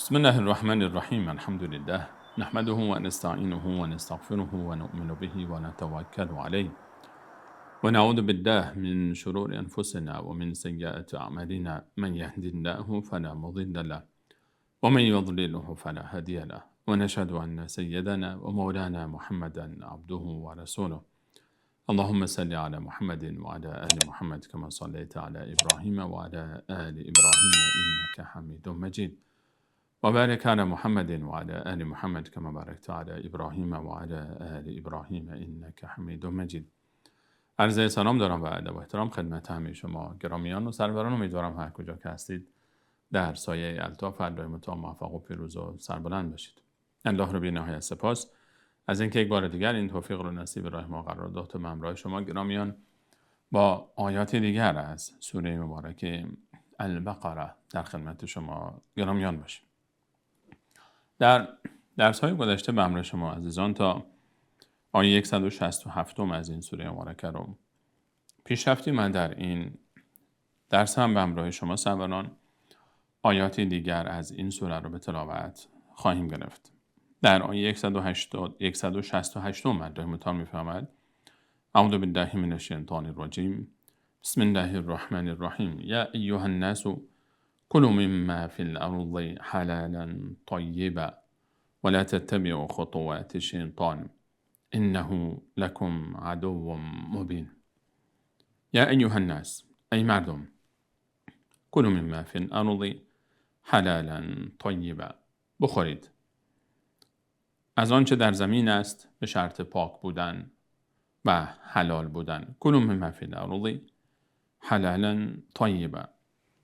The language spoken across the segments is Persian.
بسم الله الرحمن الرحيم الحمد لله نحمده ونستعينه ونستغفره ونؤمن به ونتوكل عليه ونعوذ بالله من شرور أنفسنا ومن سيئات أعمالنا من يهد الله فلا مضل له ومن يضلله فلا هادي له ونشهد أن سيدنا ومولانا محمدا عبده ورسوله اللهم صل على محمد وعلى آل محمد كما صليت على إبراهيم وعلى آل إبراهيم إنك حميد مجيد وبارك على محمد وعلى آل محمد كما باركت على إبراهيم وعلى آل إبراهيم إنك حمید مجید. عرض سلام دارم و ادب و احترام خدمت همه شما گرامیان و سروران. امیدوارم هر کجا که هستید در سایه الطاف الله متعال موفق و پیروز و سربلند باشید. الله رو بی نهایت سپاس از اینکه یک بار دیگر این توفیق رو نصیب راه ما قرار داد تا همراه شما گرامیان با آیات دیگر از سوره مبارکه البقره در خدمت شما گرامیان باشیم. در درس‌های گذشته به همراه شما عزیزان تا آیه 167 از این سوره مبارکه رو پیش رفتیم. من در این درس هم به همراه شما سروران آیاتی دیگر از این سوره رو به تلاوت خواهیم گرفت. در آیه 168 الله متعال می‌فرماید: اعوذ بالله من الشیطان الرجیم بسم الله الرحمن الرحیم یا ایها الناس كلوا مما في الأرض حلالا طيبا ولا تتبعوا خطوات الشيطان إنه لكم عدو مبين. یا ایها الناس، ای مردم، كلوا مما في الأرض حلالا طيبا، بخورید از آنچه در زمین است به شرط پاک بودن و حلال بودن. كلوا مما في الأرض حلالا طيبا.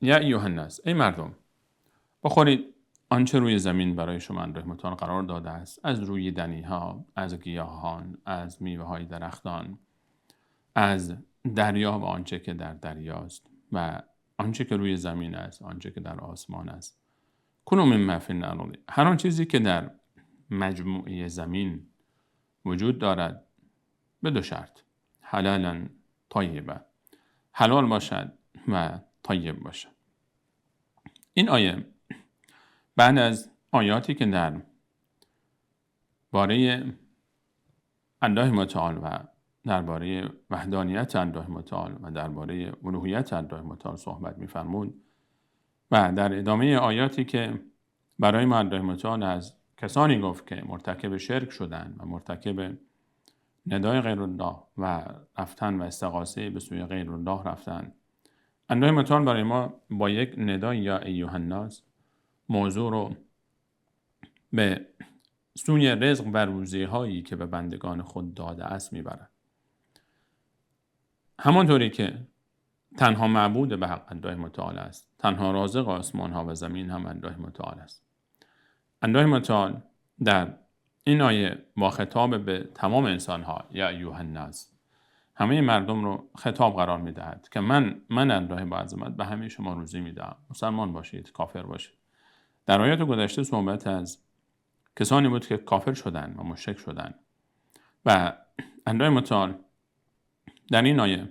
یا ایها الناس، ای مردم، بخورید آنچه روی زمین برای شما رحمتان قرار داده است، از روی دنیها، از گیاهان، از میوه های درختان، از دریا و آنچه که در دریاست و آنچه که روی زمین است، آنچه که در آسمان است. کلوا مما فی الارض، هر آن چیزی که در مجموعه زمین وجود دارد به دو شرط: حلالا طیبا، حلال باشد و طیب باشد. این آیه بعد از آیاتی که در باره الله متعال و درباره وحدانیت الله متعال و درباره الوهیت الله متعال صحبت می‌فرمود و در ادامه آیاتی که برای ما الله متعال از کسانی گفت که مرتکب شرک شدند و مرتکب ندای غیر الله و رفتن و استغاثه به سوی غیر الله رفتن، الله متعال برای ما با یک ندای یا ایها الناس موضوع رو به سوی رزق و روزی هایی که به بندگان خود داده است میبرد. همانطوری که تنها معبود به حق الله متعال است، تنها رازق آسمان ها و زمین هم الله متعال است. الله متعال در این آیه با خطاب به تمام انسان ها یا ایها الناس، همه مردم رو خطاب قرار میدهد که من الله با عظمت به همه شما روزی میدم، مسلمان باشید، کافر باشید. در آیات گذشته صحبت از کسانی بود که کافر شدند و مشرک شدند و الله متعال در این آیه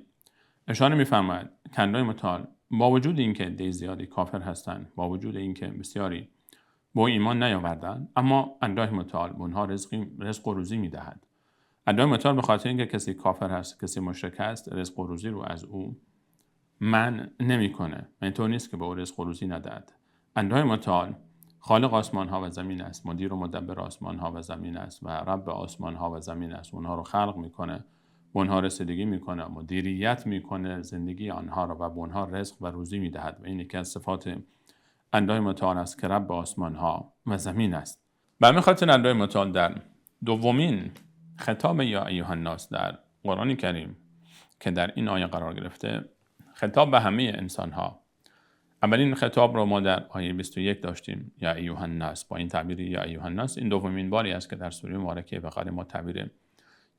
اشاره می‌فرماید که الله متعال با وجود اینکه عده زیادی کافر هستند، با وجود اینکه بسیاری با ایمان نیاوردند، اما الله متعال به اونها رزق و روزی میدهد. الله متعال به خاطر اینکه کسی کافر هست، کسی مشرک است، رزق و روزی رو از او منع نمی‌کنه. اینطور نیست که به او رزق و روزی ندهد. الله متعال خالق آسمان ها و زمین است، مدیر و مدبر آسمان ها و زمین است و رب آسمان ها و زمین است. اونها رو خلق میکنه، به اونها رسیدگی میکنه، مدیریت میکنه زندگی آنها رو و به اونها رزق و روزی میدهد و این یکی از صفات الله متعال است که رب آسمان ها و زمین است. به همین خاطر الله متعال در دومین خطاب یا ایها الناس در قرآن کریم که در این آیه قرار گرفته، خطاب به همه انسان ها، اولین خطاب رو ما در آیه 21 داشتیم یا ایها الناس با این تعبیر یا ایها الناس. این دومین باری است که در سوره مبارکه بقره ما تعبیر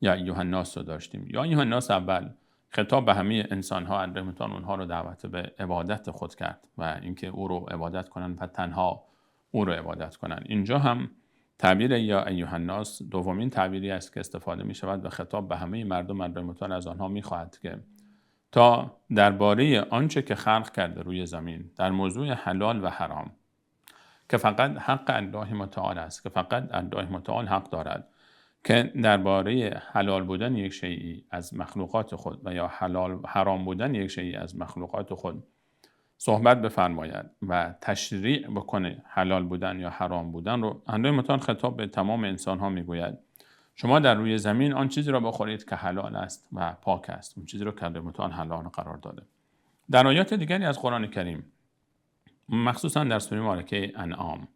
یا ایها الناس رو داشتیم. یا ایها الناس اول خطاب به همه انسان ها، الله متعال اونها رو دعوت به عبادت خود کرد و اینکه او رو عبادت کنن و تنها او رو عبادت کنن. اینجا هم تعبیر یا ایها الناس دومین تعبیری است که استفاده می شود و خطاب به همه مردم الله متعال از آنها می خواهد که تا درباره آنچه که خلق کرده روی زمین در موضوع حلال و حرام که فقط حق الله متعال است، که فقط الله متعال حق دارد که درباره حلال بودن یک شیئی از مخلوقات خود و یا حرام بودن یک شیئی از مخلوقات خود صحبت بفرماید و تشریع بکنه حلال بودن یا حرام بودن رو، الله متعال خطاب به تمام انسان ها میگوید شما در روی زمین آن چیزی را بخورید که حلال است و پاک است، اون چیزی رو که الله متعال حلال قرار داده. در آیات دیگری از قرآن کریم، مخصوصا در سوره مبارکه انعام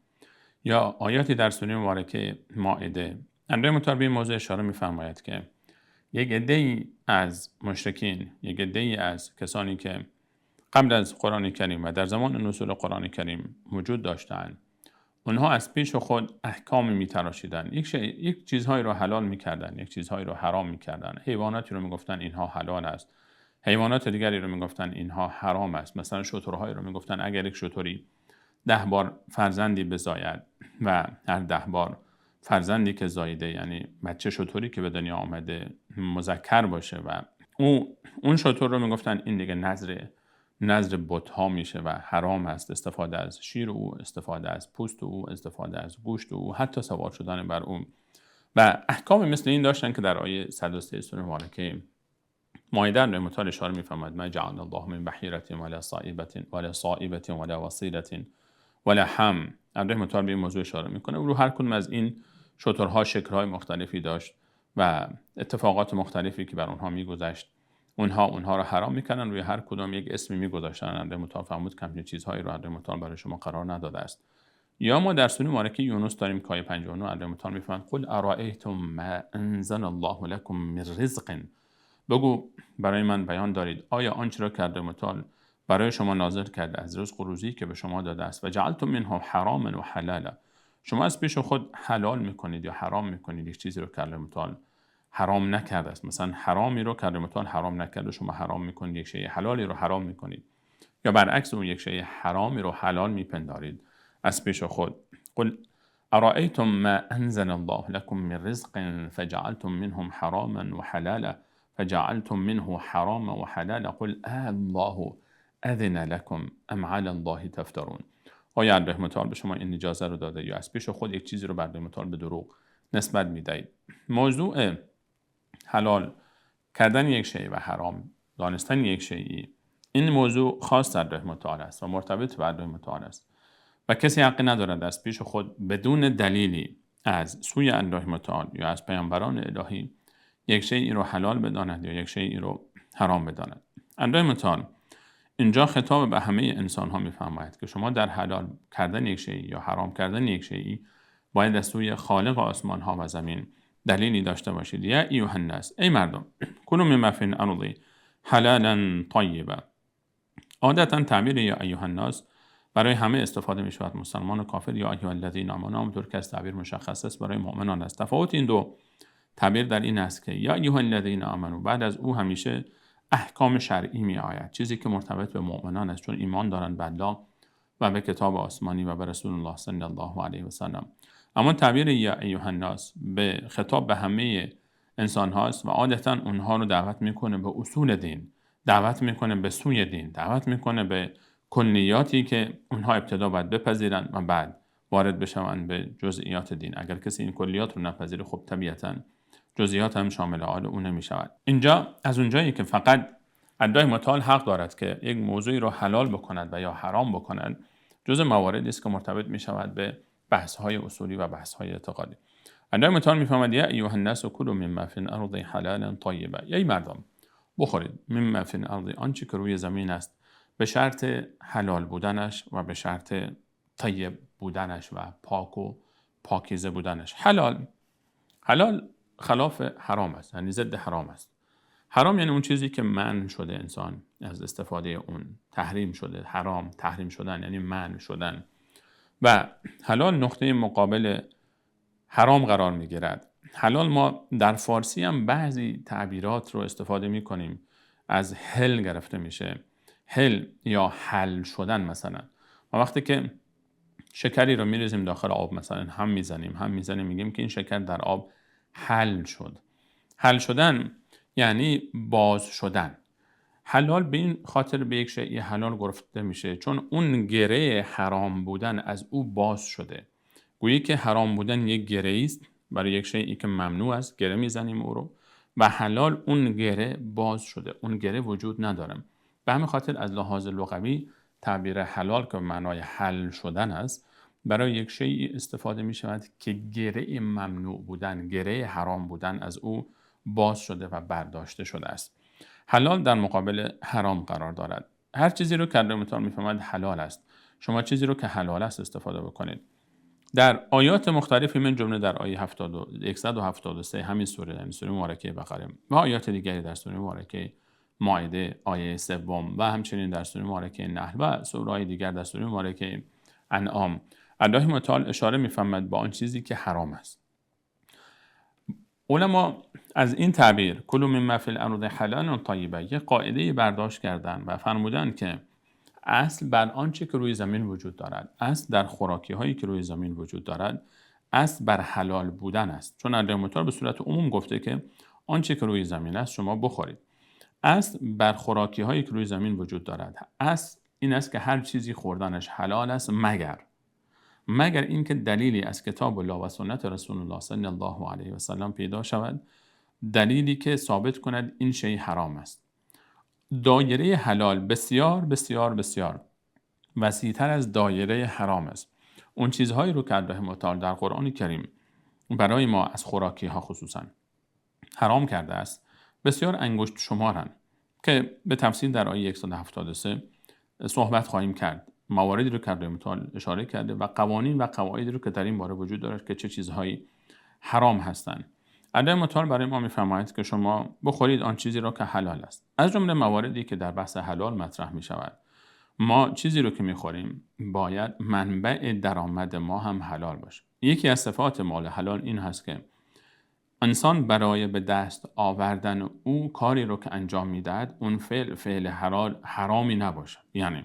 یا آیاتی در سوره مبارکه مائده، الله متعال به این موضوع اشاره می‌فرماید که یک عده‌ای از مشرکین، یک عده‌ای از کسانی که قبل از قرآن کریم و در زمان نزول قرآن کریم وجود داشتند، اونها از پیش خود احکام می‌تراشیدند، یک چیزهایی رو حلال می‌کردند، یک چیزهایی رو حرام می‌کردند، حیواناتی رو می‌گفتن اینها حلال است، حیوانات دیگری رو می‌گفتن اینها حرام است. مثلا شترهایی رو می‌گفتن اگر یک شتری 10 بار فرزندی بزاید و هر 10 بار فرزندی که زایده، یعنی بچه شتری که به دنیا آمده مذکر باشه و اون شتر رو میگفتن این دیگه نظر بت‌ها میشه و حرام است استفاده از شیر او، استفاده از پوست او، استفاده از گوشت او، حتی سوار شدن بر اون و احکام مثل این داشتن که در آیه 103 سوره مبارکه مائده الله متعال اشاره می‌فرماید ما جعل الله من بحیرة ولا صائبة ولا وصیلة ولا هم. الله متعال به این موضوع اشاره میکنه. رو هر کدوم از این شترها شکل‌های مختلفی داشت و اتفاقات مختلفی که بر اونها میگذشت، اونها رو حرام میکنن، روی هر کدوم یک اسمی میگذاشتن. الله متعال فرمود که همین چیزهایی رو الله متعال برای شما قرار نداده است. یا ما در سوره مبارکه یونس داریم که آیه 59 الله متعال میفرماید قل ارائیتم ما انزل الله لكم من رزق، بگو برای من بیان دارید آیا آنچه را که الله متعال برای شما نازل کرده از رزق و روزی که به شما داده است و جعلتم منه حراما و حلالا، شما از پیش خود حلال میکنید یا حرام میکنید یک چیزی رو که الله متعال حرام نکرده است. مثلا حرامی رو که الله متعال حرام نکرده شما حرام میکنید، یک شیء حلالی رو حرام میکنید، یا برعکس اون یک شیء حرامی رو حلال میپندارید از پیش خود. قل ارائیتم ما انزل الله لكم من رزق فجعلتم منه حراما و حلالا فجعلتم منه حراما و حلالا قل الله اذن لكم ام علی الله تفترون. آیا الله متعال به شما این اجازه رو داده یا از پیش خود یک چیزی رو بر الله متعال به دروغ نسبت میدهید؟ موضوع حلال کردن یک شیء و حرام دانستن یک شیئی، این موضوع خاص در الله متعال است و مرتبط به الله متعال است و کسی حق ندارد از پیش خود بدون دلیلی از سوی الله متعال یا از پیامبران الهی یک شیئی رو حلال بداند یا یک شیئی رو حرام بداند. الله متعال اینجا خطاب به همه انسان ها میفرماید که شما در حلال کردن یک شیئی یا حرام کردن یک شیئی باید از سوی خالق آسمان ها و زمین دلیلی داشته باشید. یا ایها الناس، ای مردم، کلوا مما فی الارض حلالا طیبا. عادتا تعبیر یا ایها الناس برای همه استفاده می شود، مسلمان و کافر یا ایها الذین آمنوا، همونطور که از تعبیر مشخص است برای مؤمنان است. تفاوت این دو تعبیر در این است که یا ایها الذین آمنوا بعد از او همیشه احکام شرعی می آید، چیزی که مرتبط به مؤمنان است چون ایمان دارند به الله و به کتاب آسمانی و به رسول الله صلی الله علیه و سلم. اما تعبیر یا ایها الناس به خطاب به همه انسان هاست و عادتا اونها رو دعوت میکنه به اصول دین، دعوت میکنه به سوی دین، دعوت میکنه به کلیاتی که اونها ابتدا باید بپذیرند و بعد وارد بشوند به جزئیات دین. اگر کسی این کلیات رو نپذیره خب طبیعتاً جزئیات هم شامل حال اون نمی شود. اینجا از اونجایی که فقط الله متعال حق دارد که یک موضوعی رو حلال بکند و یا حرام بکند، جزء مواردی است که مرتبط می شود به بحث‌های اصولی و بحث‌های اعتقادی. الله متعال می‌فرماید یا ایها الناس کلوا مما فی الارض حلالا طیبا، ای مردم بخورید مما فی الارض آنچه که روی زمین است به شرط حلال بودنش و به شرط طیب بودنش و پاک و پاکیزه بودنش. حلال خلاف حرام است، یعنی ضد حرام است. حرام یعنی اون چیزی که منع شده انسان از استفاده اون، تحریم شده. حرام تحریم شدن یعنی منع شدن و حلال نقطه مقابل حرام قرار میگیرد. حلال ما در فارسی هم بعضی تعبیرات رو استفاده میکنیم، از حل گرفته میشه، حل یا حل شدن. مثلا ما وقتی که شکری رو میریزیم داخل آب، مثلا هم میزنیم میگیم که این شکر در آب حل شد. حل شدن یعنی باز شدن. حلال به این خاطر به یک شیء حلال گفته میشه چون اون گره حرام بودن از او باز شده. گویی که حرام بودن یک گره است برای یک شیئی که ممنوع است، گره میزنیم او رو، و حلال اون گره باز شده، اون گره وجود نداره. به همین خاطر از لحاظ لغوی تعبیر حلال که به معنای حل شدن است برای یک شیئی استفاده می شود که گره ممنوع بودن، گره حرام بودن از او باز شده و برداشته شده است. حلال در مقابل حرام قرار دارد. هر چیزی رو که در میفهمد حلال است. شما چیزی رو که حلال است استفاده بکنید. در آیات مختلفی من جمله در آیه 173 همین سوره، یعنی سوره مبارکه بقره، و آیات دیگری در سوره مبارکه مائده آیه 3 و همچنین در سوره مبارکه نحل و سوره‌های دیگر در سوره مبارکه انعام، الله متعال اشاره می‌فرماید با آن چیزی که حرام است. علما از این تعبیر کلوا مما فی الارض حلالا طیبا یک قاعده برداشت کردند و فرمودند که اصل بر آنچه که روی زمین وجود دارد، اصل در خوراکی هایی که روی زمین وجود دارد، اصل بر حلال بودن است. چون الله متعال به صورت عموم گفته که آنچه که روی زمین است شما بخورید. اصل بر خوراکی هایی که روی زمین وجود دارد، اصل این است که هر چیزی خوردنش حلال است مگر اینکه دلیلی از کتاب الله و سنت رسول الله صلی الله علیه و سلم پیدا شود، دلیلی که ثابت کند این شیء حرام است. دایره حلال بسیار بسیار بسیار وسیع‌تر از دایره حرام است. اون چیزهایی رو که الله متعال در قرآن کریم برای ما از خوراکی ها خصوصا حرام کرده است بسیار انگشت شمارن که به تفصیل در آیه 173 صحبت خواهیم کرد. مواردی رو که الله متعال اشاره کرده و قوانین و قواعدی رو که در این باره وجود دارد که چه چیزهایی حرام هستند. الله متعال برای ما می‌فرماید که شما بخورید آن چیزی را که حلال است. از جمله مواردی که در بحث حلال مطرح می شود، ما چیزی رو که می‌خوریم باید منبع درآمد ما هم حلال باشه. یکی از صفات مال حلال این هست که انسان برای به دست آوردن او کاری رو که انجام می‌دهد اون فعل حرامی نباشه. یعنی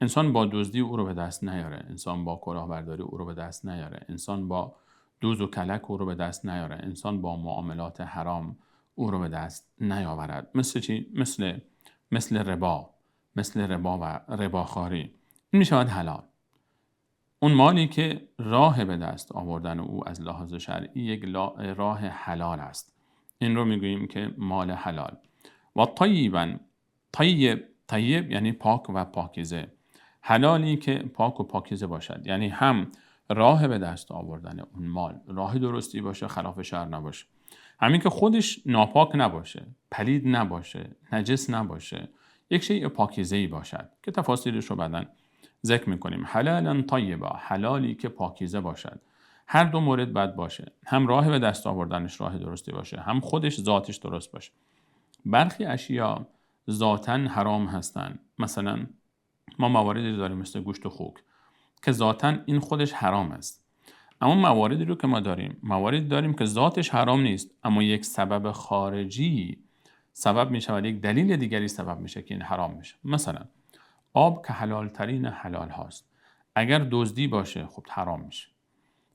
انسان با دزدی او رو به دست نیاره، انسان با کلاهبرداری او رو به دست نیاره، انسان با دوز و کلک او رو به دست نیاره، انسان با معاملات حرام او رو به دست نیاورد. مثل چی؟ مثل ربا و رباخواری. این میشود حلال. اون مالی که راه به دست آوردن او از لحاظ شرعی یک راه حلال است، این رو میگوییم که مال حلال. و طیب یعنی پاک و پاکیزه. حلالی که پاک و پاکیزه باشد، یعنی هم راه به دست آوردن اون مال راه درستی باشه، خلاف شرع نباشه، همین که خودش ناپاک نباشه، پلید نباشه، نجس نباشه، یک شیء پاکیزه‌ای باشد که تفاصیلش رو بعداً ذکر میکنیم. حلالا طیبا، حلالی که پاکیزه باشد. هر دو مورد باید باشه، هم راه به دست آوردنش راه درستی باشه، هم خودش ذاتش درست باشه. برخی اشیا ذاتاً حرام هستند. مثلا ما مواردی داریم مثل گوشت و خوک که ذاتاً این خودش حرام است. اما مواردی رو که ما داریم که ذاتش حرام نیست، اما یک سبب خارجی سبب می شود، یک دلیل دیگری سبب میشه که این حرام میشه. مثلا آب که حلال ترین حلال هاست، اگر دزدی باشه خب حرام میشه.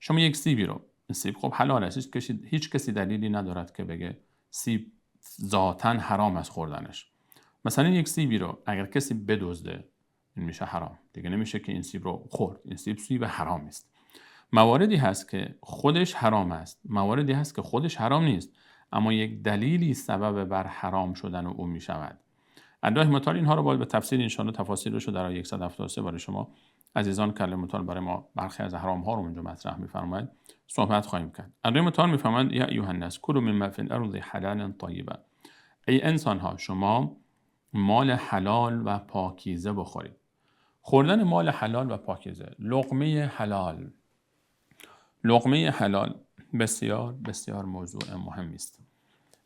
شما یک سیبی رو، این سیب خب حلال است، هیچ کسی دلیلی ندارد که بگه سیب ذاتاً حرام است خوردنش. مثلا یک سیبی رو اگر کسی بدزده این میشه حرام، دیگه نمیشه که این سیب رو خورد. این سیب حرام است. مواردی هست که خودش حرام است، مواردی هست که خودش حرام نیست، اما یک دلیلی سبب بر حرام شدن او می شود. الله متعال اینها رو باید به تفصیل انشاءالله تفاصیلش رو در 173 برای شما عزیزان که الله متعال برای ما برخی از حرام ها رو اونجا مطرح می‌فرماید صحبت خواهیم کرد. الله متعال می‌فرماید یا ایها الناس کلوا مما فی الارض حلالا طیبا، ای انسان ها شما مال حلال و پاکیزه بخورید. خوردن مال حلال و پاکیزه، لقمه حلال بسیار بسیار موضوع مهمی است.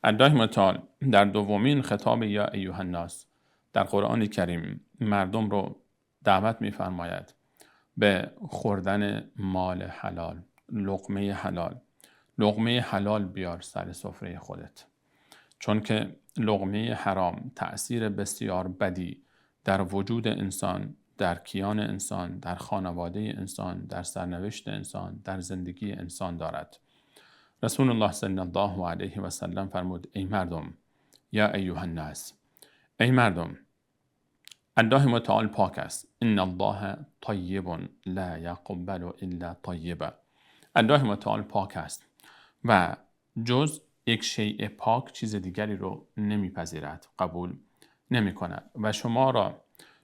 الله متعال در دومین خطاب یا ایها الناس در قرآن کریم مردم رو دعوت می‌فرماید به خوردن مال حلال، لقمه حلال بیار سر سفره خودت. چون که لقمه حرام تأثیر بسیار بدی در وجود انسان، در کیان انسان، در خانواده انسان، در سرنوشت انسان، در زندگی انسان دارد. رسول الله صلی الله علیه و سلم فرمود ای مردم یا ایها الناس، ای مردم، الله متعال پاک است. ان الله طیب لا یقبل الا طیبا. الله متعال پاک است و جز یک شیء پاک چیز دیگری رو نمیپذیرد، قبول نمی کند و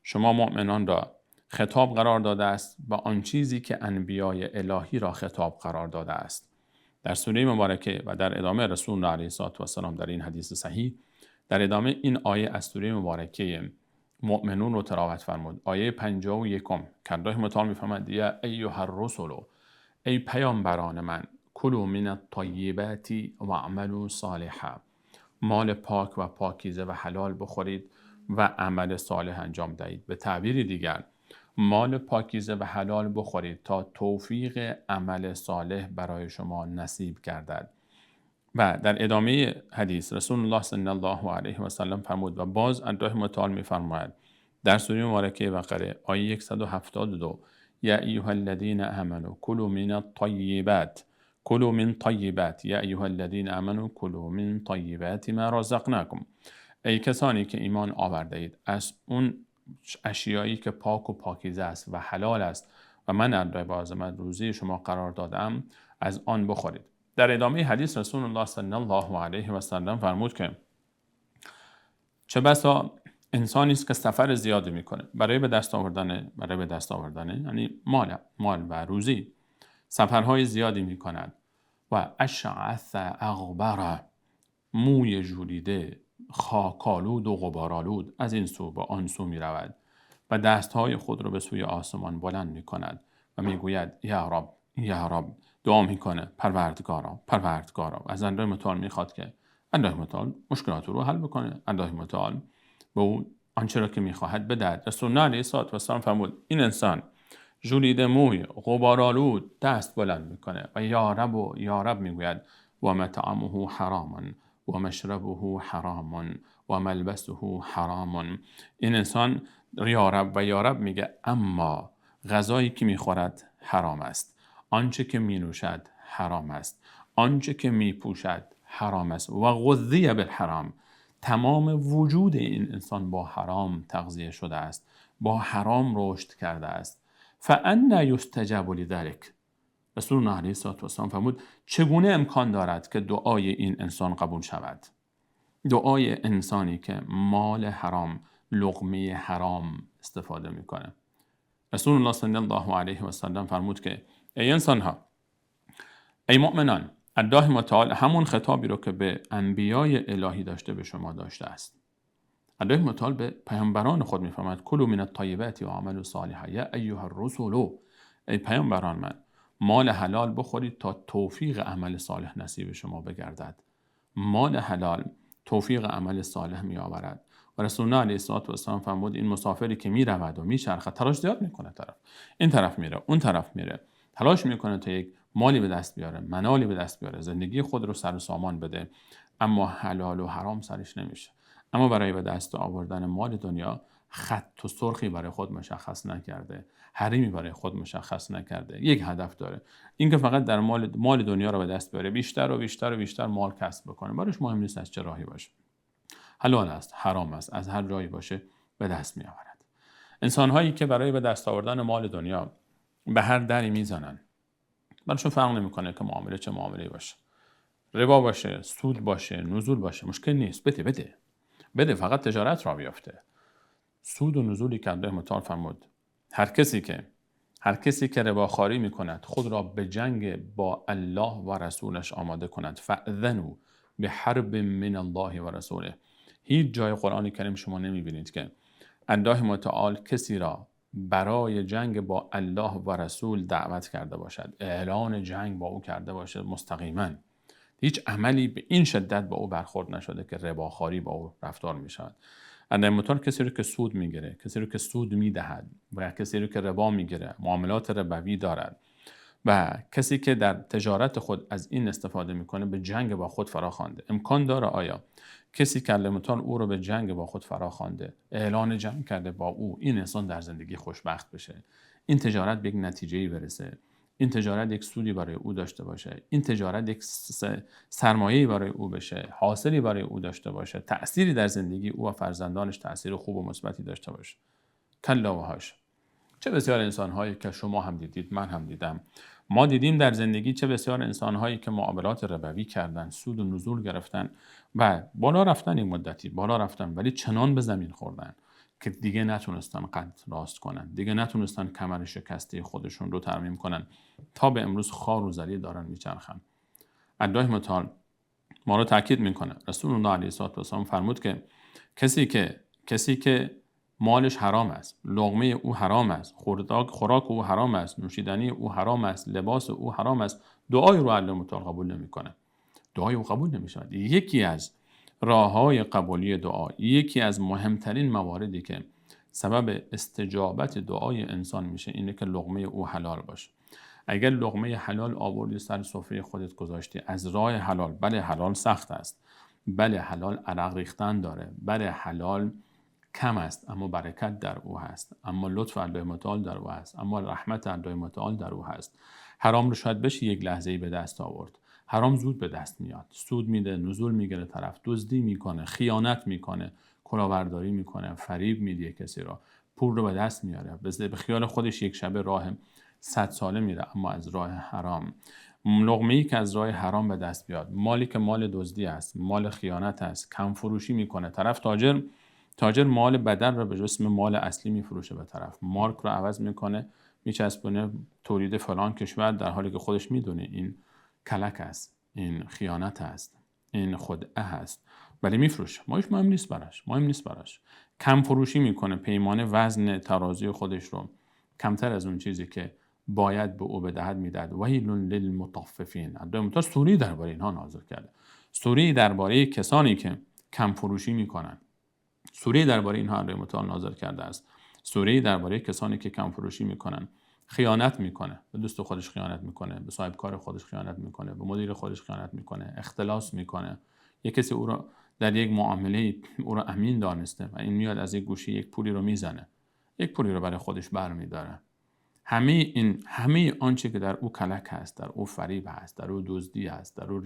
شما مؤمنان را خطاب قرار داده است با آن چیزی که انبیای الهی را خطاب قرار داده است. در سوره مبارکه و در ادامه رسول الله علیه السلام در این حدیث صحیح، در ادامه این آیه از سوره مبارکه مؤمنون رو تلاوت فرمود. آیه 51 که الله متعال میفرماید یا ایها الرسل، ای پیامبران من، کلوا من الطیبات و اعملوا صالحا، مال پاک و پاکیزه و حلال بخورید و عمل صالح انجام دهید. به تعبیر دیگر، مال پاکیزه و حلال بخورید تا توفیق عمل صالح برای شما نصیب گردد. و در ادامه حدیث رسول الله صلی الله علیه و سلم فرمود و باز الله متعال می‌فرماید در سوره مبارکه بقره آیه 172 یا ایها الذین آمنوا کلوا من الطیبات، کلوا من طیبات یا ایها الذین آمنوا کلوا من طیبات ما رزقناکم. ای کسانی که ایمان آورده اید، از اون اشیایی که پاک و پاکیزه است و حلال است و من الله با عظمت روزی شما قرار دادم، از آن بخورید. در ادامه حدیث رسول الله صلی الله علیه و سلم فرمود که چه بسا انسانی است که سفر زیادی میکنه برای به دست آوردن یعنی مال و روزی، سفرهای زیادی میکند و اشعث اغبر، موی ژولیده، خاکالود و غبارآلود از این سو به آن سو میرود و دستهای خود را به سوی آسمان بلند میکند و میگوید یا رب یا رب، دعا میکنه پروردگارا. از الله متعال میخواد که الله متعال مشکلات رو حل بکنه، الله متعال به او آنچه را که میخواهد بدهد. رسول الله علیه السلام فرمود این انسان ژولیده موی، غبارآلود، دست بلند میکنه و یا رب میگوید و مطعمه حرام و مشربه حرام و ملبسه حرام. این انسان یا رب میگه، اما غذایی که میخورد حرام است، آنچه که می نوشد حرام است، آنچه که می پوشد حرام است. و غذی بالحرام، تمام وجود این انسان با حرام تغذیه شده است، با حرام رشد کرده است. فأنی یستجاب لذلک. رسول الله علیه السلام فرمود چگونه امکان دارد که دعای این انسان قبول شود؟ دعای انسانی که مال حرام، لقمه حرام استفاده میکنه. رسول الله صلی الله علیه و سلم فرمود که ای انسان ها، ای مؤمنان، الله متعال همون خطابی رو که به انبیای الهی داشته به شما داشته است. الله متعال به پیامبران خود میفرماید کلوا من الطیبات و اعملوا صالحا یا ایها الرسل، ای پیامبران من، مال حلال بخورید تا توفیق عمل صالح نصیب شما بگردد. مال حلال توفیق عمل صالح می آورد. و رسول الله علیه السلام فرمود این مسافری که می رود و می چرخد، تلاش زیاد میکنه، این طرف میره اون طرف میره، تلاش میکنه تا یک مالی به دست بیاره، منالی به دست بیاره، زندگی خود رو سر و سامان بده، اما حلال و حرام سرش نمیشه. اما برای به دست آوردن مال دنیا خط و سرخی برای خود مشخص نکرده، حریمی برای خود مشخص نکرده، یک هدف داره، اینکه فقط در مال دنیا رو به دست بیاره، بیشتر و بیشتر و بیشتر مال کسب بکنه. براش مهم نیست از چه راهی باشه، حلال است، حرام است، از هر جایی باشه به دست می آورد. انسان هایی که برای به دست آوردن مال دنیا به هر دری میزنن، براشون فرق نمیکنه که معامله چه معامله باشه، ربا باشه، سود باشه، نزول باشه، مشکل نیست، بده فقط تجارت را بیافته. سود و نزولی که الله متعال فرمود هر کسی که رباخواری میکند خود را به جنگ با الله و رسولش آماده کند. فأذنوا بحرب من الله و رسوله. هیچ جای قرآن کریم شما نمیبینید که الله متعال کسی را برای جنگ با الله و رسول دعوت کرده باشد، اعلان جنگ با او کرده باشد مستقیما. هیچ عملی به این شدت با او برخورد نشده که رباخواری با او رفتار می شود. الله متعال کسی رو که سود میگیره، کسی رو که سود میدهد و کسی رو که ربا میگیره، معاملات ربوی دارد و کسی که در تجارت خود از این استفاده میکنه، به جنگ با خود فراخوانده. امکان داره آیا کسی که الله متعال او رو به جنگ با خود فراخوانده، اعلان جنگ کرده با او، این انسان در زندگی خوشبخت بشه، این تجارت به یک نتیجه‌ای برسه، این تجارت یک سودی برای او داشته باشه، این تجارت یک سرمایه‌ای برای او بشه، حاصلی برای او داشته باشه، تأثیری در زندگی او و فرزندانش تأثیر خوب و مثبتی داشته باشه. کلا و حاشا. چه بسیار انسان‌هایی که شما هم دیدید، من هم دیدم، ما دیدیم در زندگی، چه بسیار انسان‌هایی که معاملات ربوی کردن، سود و نزول گرفتن و بالا رفتن، این مدتی بالا رفتن، ولی چنان به زمین خوردن که دیگه نتونستن قد راست کنن، دیگه نتونستن کمر شکسته خودشون رو ترمیم کنن، تا به امروز خار و زری دارن میچرخن. الله متعال ما رو تاکید میکنه. رسول الله علیه السلام فرمود که کسی که مالش حرام است، لقمه او حرام است، خوراک او حرام است، نوشیدنی او حرام است، لباس او حرام است، دعای رو الله متعال قبول نمیکنه. دعای او قبول نمیشه. یکی از راههای قبولی دعا، یکی از مهمترین مواردی که سبب استجابت دعای انسان میشه، اینه که لقمه او حلال باشه. اگر لقمه حلال آوردی سر سفره خودت گذاشتی از راه حلال، بله حلال سخت است، بله حلال عرق ریختن داره، بله حلال کم است، اما برکت در او هست، اما لطف الله متعال در او هست، اما رحمت الله متعال در او هست. حرام رو شاید بشه یک لحظه‌ای به دست آورد. حرام زود به دست میاد، سود میده، نزول میگیره طرف، دزدی میکنه، خیانت میکنه، کلاهبرداری میکنه، فریب میده کسی را، پول رو به دست میاره، به خیال خودش یک شبه راه 100 ساله میره، اما از راه حرام. لقمه‌ای که از راه حرام به دست بیاد، مالی که مال دزدی است، مال خیانت است، کم فروشی میکنه، طرف تاجر مال بدن رو به جسم مال اصلی میفروشه، به طرف مارک رو عوض میکنه، میچسبونه تولید فلان کشور، در حالی که خودش میدونه این کلک است، این خیانت است، این خدعه است، ولی میفروشه. مهم نیست براش. کم فروشی میکنه، پیمانه وزن ترازوی خودش رو کمتر از اون چیزی که باید به او بدهد میدهد. ویل للمطففین. الله سوره درباره اینها نازل کرده، سوره درباره کسانی که کم فروشی میکنن، سوره درباره اینها الله متعال نازل کرده است، سوره درباره کسانی که کم فروشی میکنن، خیانت میکنه، به دوست خودش خیانت میکنه، به صاحب کار خودش خیانت میکنه، به مدیر خودش خیانت میکنه، اختلاس میکنه. یک کسی او رو در یک معامله او رو امین دانسته و این میاد از یک گوشه یک پولی رو میزنه، یک پولی رو برای خودش برمیداره. همه آنچه که در او کلک هست، در او فریب هست، در او دزدی هست، در او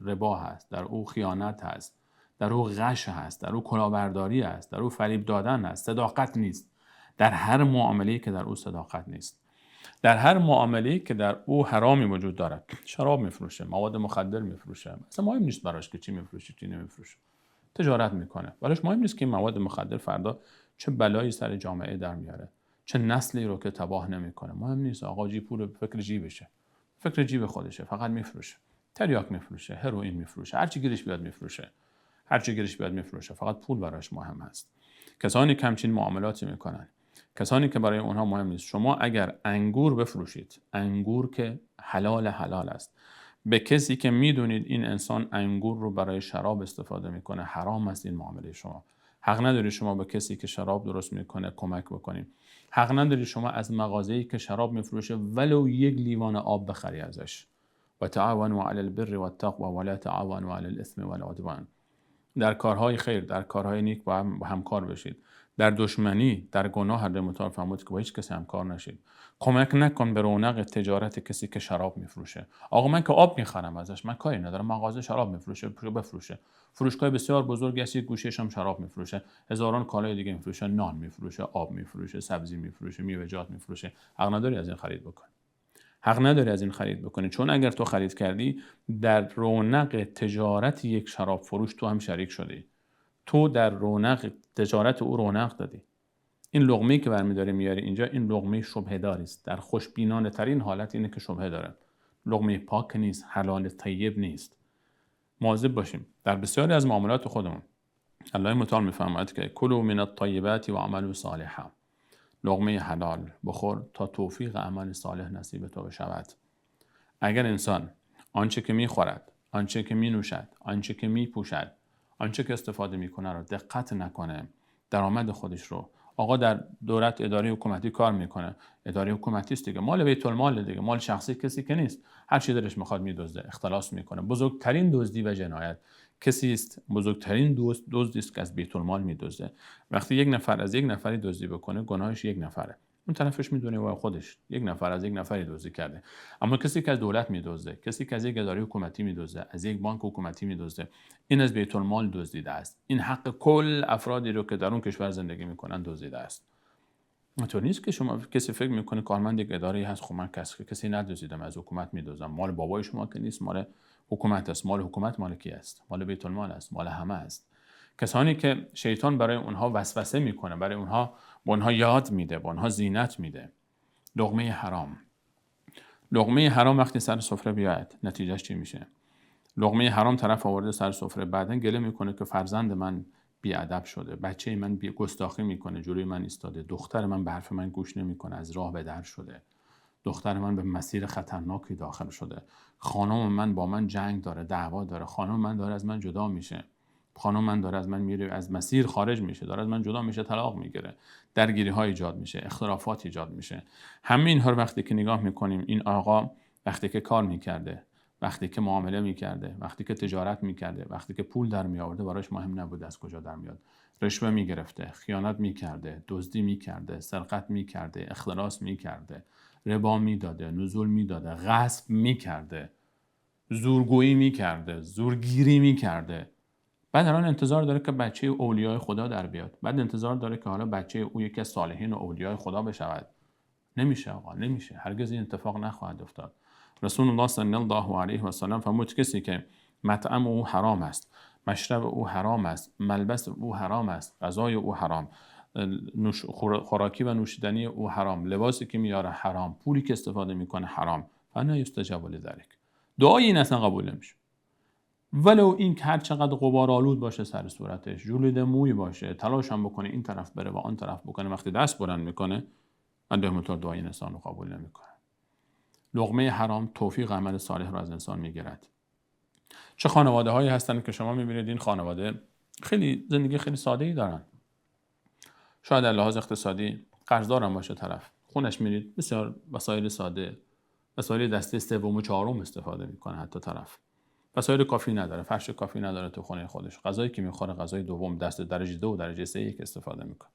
ربا هست، در او خیانت هست، در او غش هست، در او کلاهبرداری است، در او فریب دادن است، صداقت نیست. در هر معامله‌ای که در او صداقت نیست، در هر معامله‌ای که در او حرامی وجود دارد، شراب میفروشه، مواد مخدر میفروشه، اصلا مهم نیست براش که چی میفروشه چی نمیفروشه، تجارت میکنه، براش مهم نیست که مواد مخدر فردا چه بلایی سر جامعه در میاره، چه نسلی رو که تباه نمیکنه. مهم نیست، آقا جی پول فکر جیبشه، فکر جیب خودشه، فقط میفروشه، تریاک میفروشه، هروئین میفروشه، هر چی گیرش بیاد میفروشه، فقط پول براش مهم است. کسانی که همچین معاملاتی میکنن، کسانی که برای اونها مهم نیست. شما اگر انگور بفروشید، انگور که حلال است، به کسی که میدونید این انسان انگور رو برای شراب استفاده میکنه، حرام است این معامله شما. حق نداری شما به کسی که شراب درست میکنه کمک بکنید. حق نداری شما از مغازه‌ای که شراب میفروشه ولو یک لیوان آب بخری ازش. و تعاونوا علی البر والتقوى ولا تعاونوا علی الاثم والعدوان. در کارهای خیر، در کارهای نیک با هم همکار بشید. در دشمنی، در گناه الله متعال فرمود که با هیچ کسی همکار نشید. کمک نکن به رونق تجارت کسی که شراب میفروشه. آقا من که آب میخرم ازش، من کاری ندارم، مغازه شراب میفروشه، بفروشه. فروشگاه بسیار بزرگی است، یک گوشه‌اش هم شراب میفروشه، هزاران کالای دیگه میفروشه، نان میفروشه، آب میفروشه، سبزی میفروشه، میوه‌جات میفروشه. حق نداری از این خرید بکنی. حق نداری از این خرید بکنی، چون اگر تو خرید کردی در رونق تجارت یک شراب فروش تو هم شریک شدی، تو در رونق تجارت او رونق دادی. این لقمه‌ای که برمی‌داری میاری اینجا، این لقمه شبهه داری است. در خوشبینانه ترین حالت اینه که شبهه داره، لقمه پاک نیست، حلال طیب نیست. مواظب باشیم در بسیاری از معاملات خودمون. الله متعال میفرماید که کلوا من الطیبات و اعملوا صالحا. لقمه حلال بخور تا توفیق عمل صالح نصیب تو بشود. اگر انسان آنچه که میخورد، آنچه که مینوشد، آنچه که میپوشد، آنچه که استفاده میکنه رو دقت نکنه، درآمد خودش رو، آقا در دولت اداره حکومتی کار میکنه، اداره حکومتی است دیگه، مال بیت المال دیگه، مال شخصی کسی که نیست، هر چی دلش میخواد میدزده، اختلاس میکنه. بزرگترین دزدی و جنایت کسی است، بزرگترین دزدی است که از بیت المال میدزده. وقتی یک نفر از یک نفری دزدی بکنه، گناهش یک نفره، اون طرفش میدونه و خودش یک نفر از یک نفری دزدی کرده. اما کسی که از دولت میدزده، کسی که از یک اداره حکومتی میدزده، از یک بانک حکومتی میدزده، این از بیت المال دزدیده است. این حق کل افرادی رو که در اون کشور زندگی میکنن دزدیده است. اینطور نیست که شما کسی فکر میکنه کارمند یک اداره هست، خب من کسی ندزدیدم، از حکومت میدزدم. مال بابای شما که نیست، مال حکومت است. مال حکومت مال کی است؟ مال بیت المال است، مال همه است. کسانی که شیطان برای اونها وسوسه میکنه، برای اونها به اونها یاد میده، به اونها زینت میده. لقمه حرام. لقمه حرام وقتی سر سفره بیاد نتیجهش چی میشه؟ لقمه حرام طرف آورده سر سفره، بعدن گله میکنه که فرزند من بیادب شده، بچه من گستاخی میکنه، جلوی من ایستاده، دختر من به حرف من گوش نمیکنه، از راه به در شده، دختر من به مسیر خطرناکی داخل شده، خانم من با من جنگ داره، دعوا داره، خانم من داره از من جدا میشه، خانم من داره از من میره، از مسیر خارج میشه، داره از من جدا میشه، طلاق میگیره، درگیری ها ایجاد میشه، اختلافات ایجاد میشه. همه اینها رو وقتی که نگاه میکنیم، این آقا وقتی که کار میکرده، وقتی که معامله میکرده، وقتی که تجارت میکرده، وقتی که پول در میآورده، براش مهم نبود از کجا در میاد. رشوه میگرفته، خیانت میکرده، دزدی میکرده، سرقت میکرده، اختلاس میکرده، ربا میداده، نزول میداده، غصب میکرده، زورگویی میکرده، زورگیری میکرده. بعد الان انتظار داره که بچه اولیای خدا در بیاد. بعد انتظار داره که حالا بچه او یکی از صالحین و اولیای خدا بشود. نمیشه آقا، نمیشه. هرگز این اتفاق نخواهد افتاد. رسول الله صلی الله علیه و سلم فرمود کسی که مطعم او حرام است، مشرب او حرام است، ملبس او حرام است، غذای او حرام، خوراکی و نوشیدنی او حرام، لباسی که میاره حرام، پولی که استفاده میکنه حرام، فانا یستجاب لذلک. دعای این اصلا قبول نمیشه. ولو این که هر چقدر غبارآلود باشه سر صورتش، ژولیده موی باشه، تلاش هم بکنه این طرف بره و آن طرف بکنه، وقتی دست بلند میکنه الله مطلق دعای این انسان رو قبول نمیکنه. لقمه حرام توفیق عمل صالح رو از انسان میگیرد. چه خانواده هایی هستن که شما میبینید این خانواده خیلی زندگی خیلی ساده ای دارن، شاید از لحاظ اقتصادی قرضدار هم باشه طرف، خونش میرید بسیار وسایل ساده، وسایل دسته سوم و چهارم استفاده میکنه، حتی طرف وسایل کافی نداره، فرش کافی نداره تو خونه خودش، غذایی که میخوره غذای دوم دست درجه 2 و درجه 3 یک استفاده میکنه.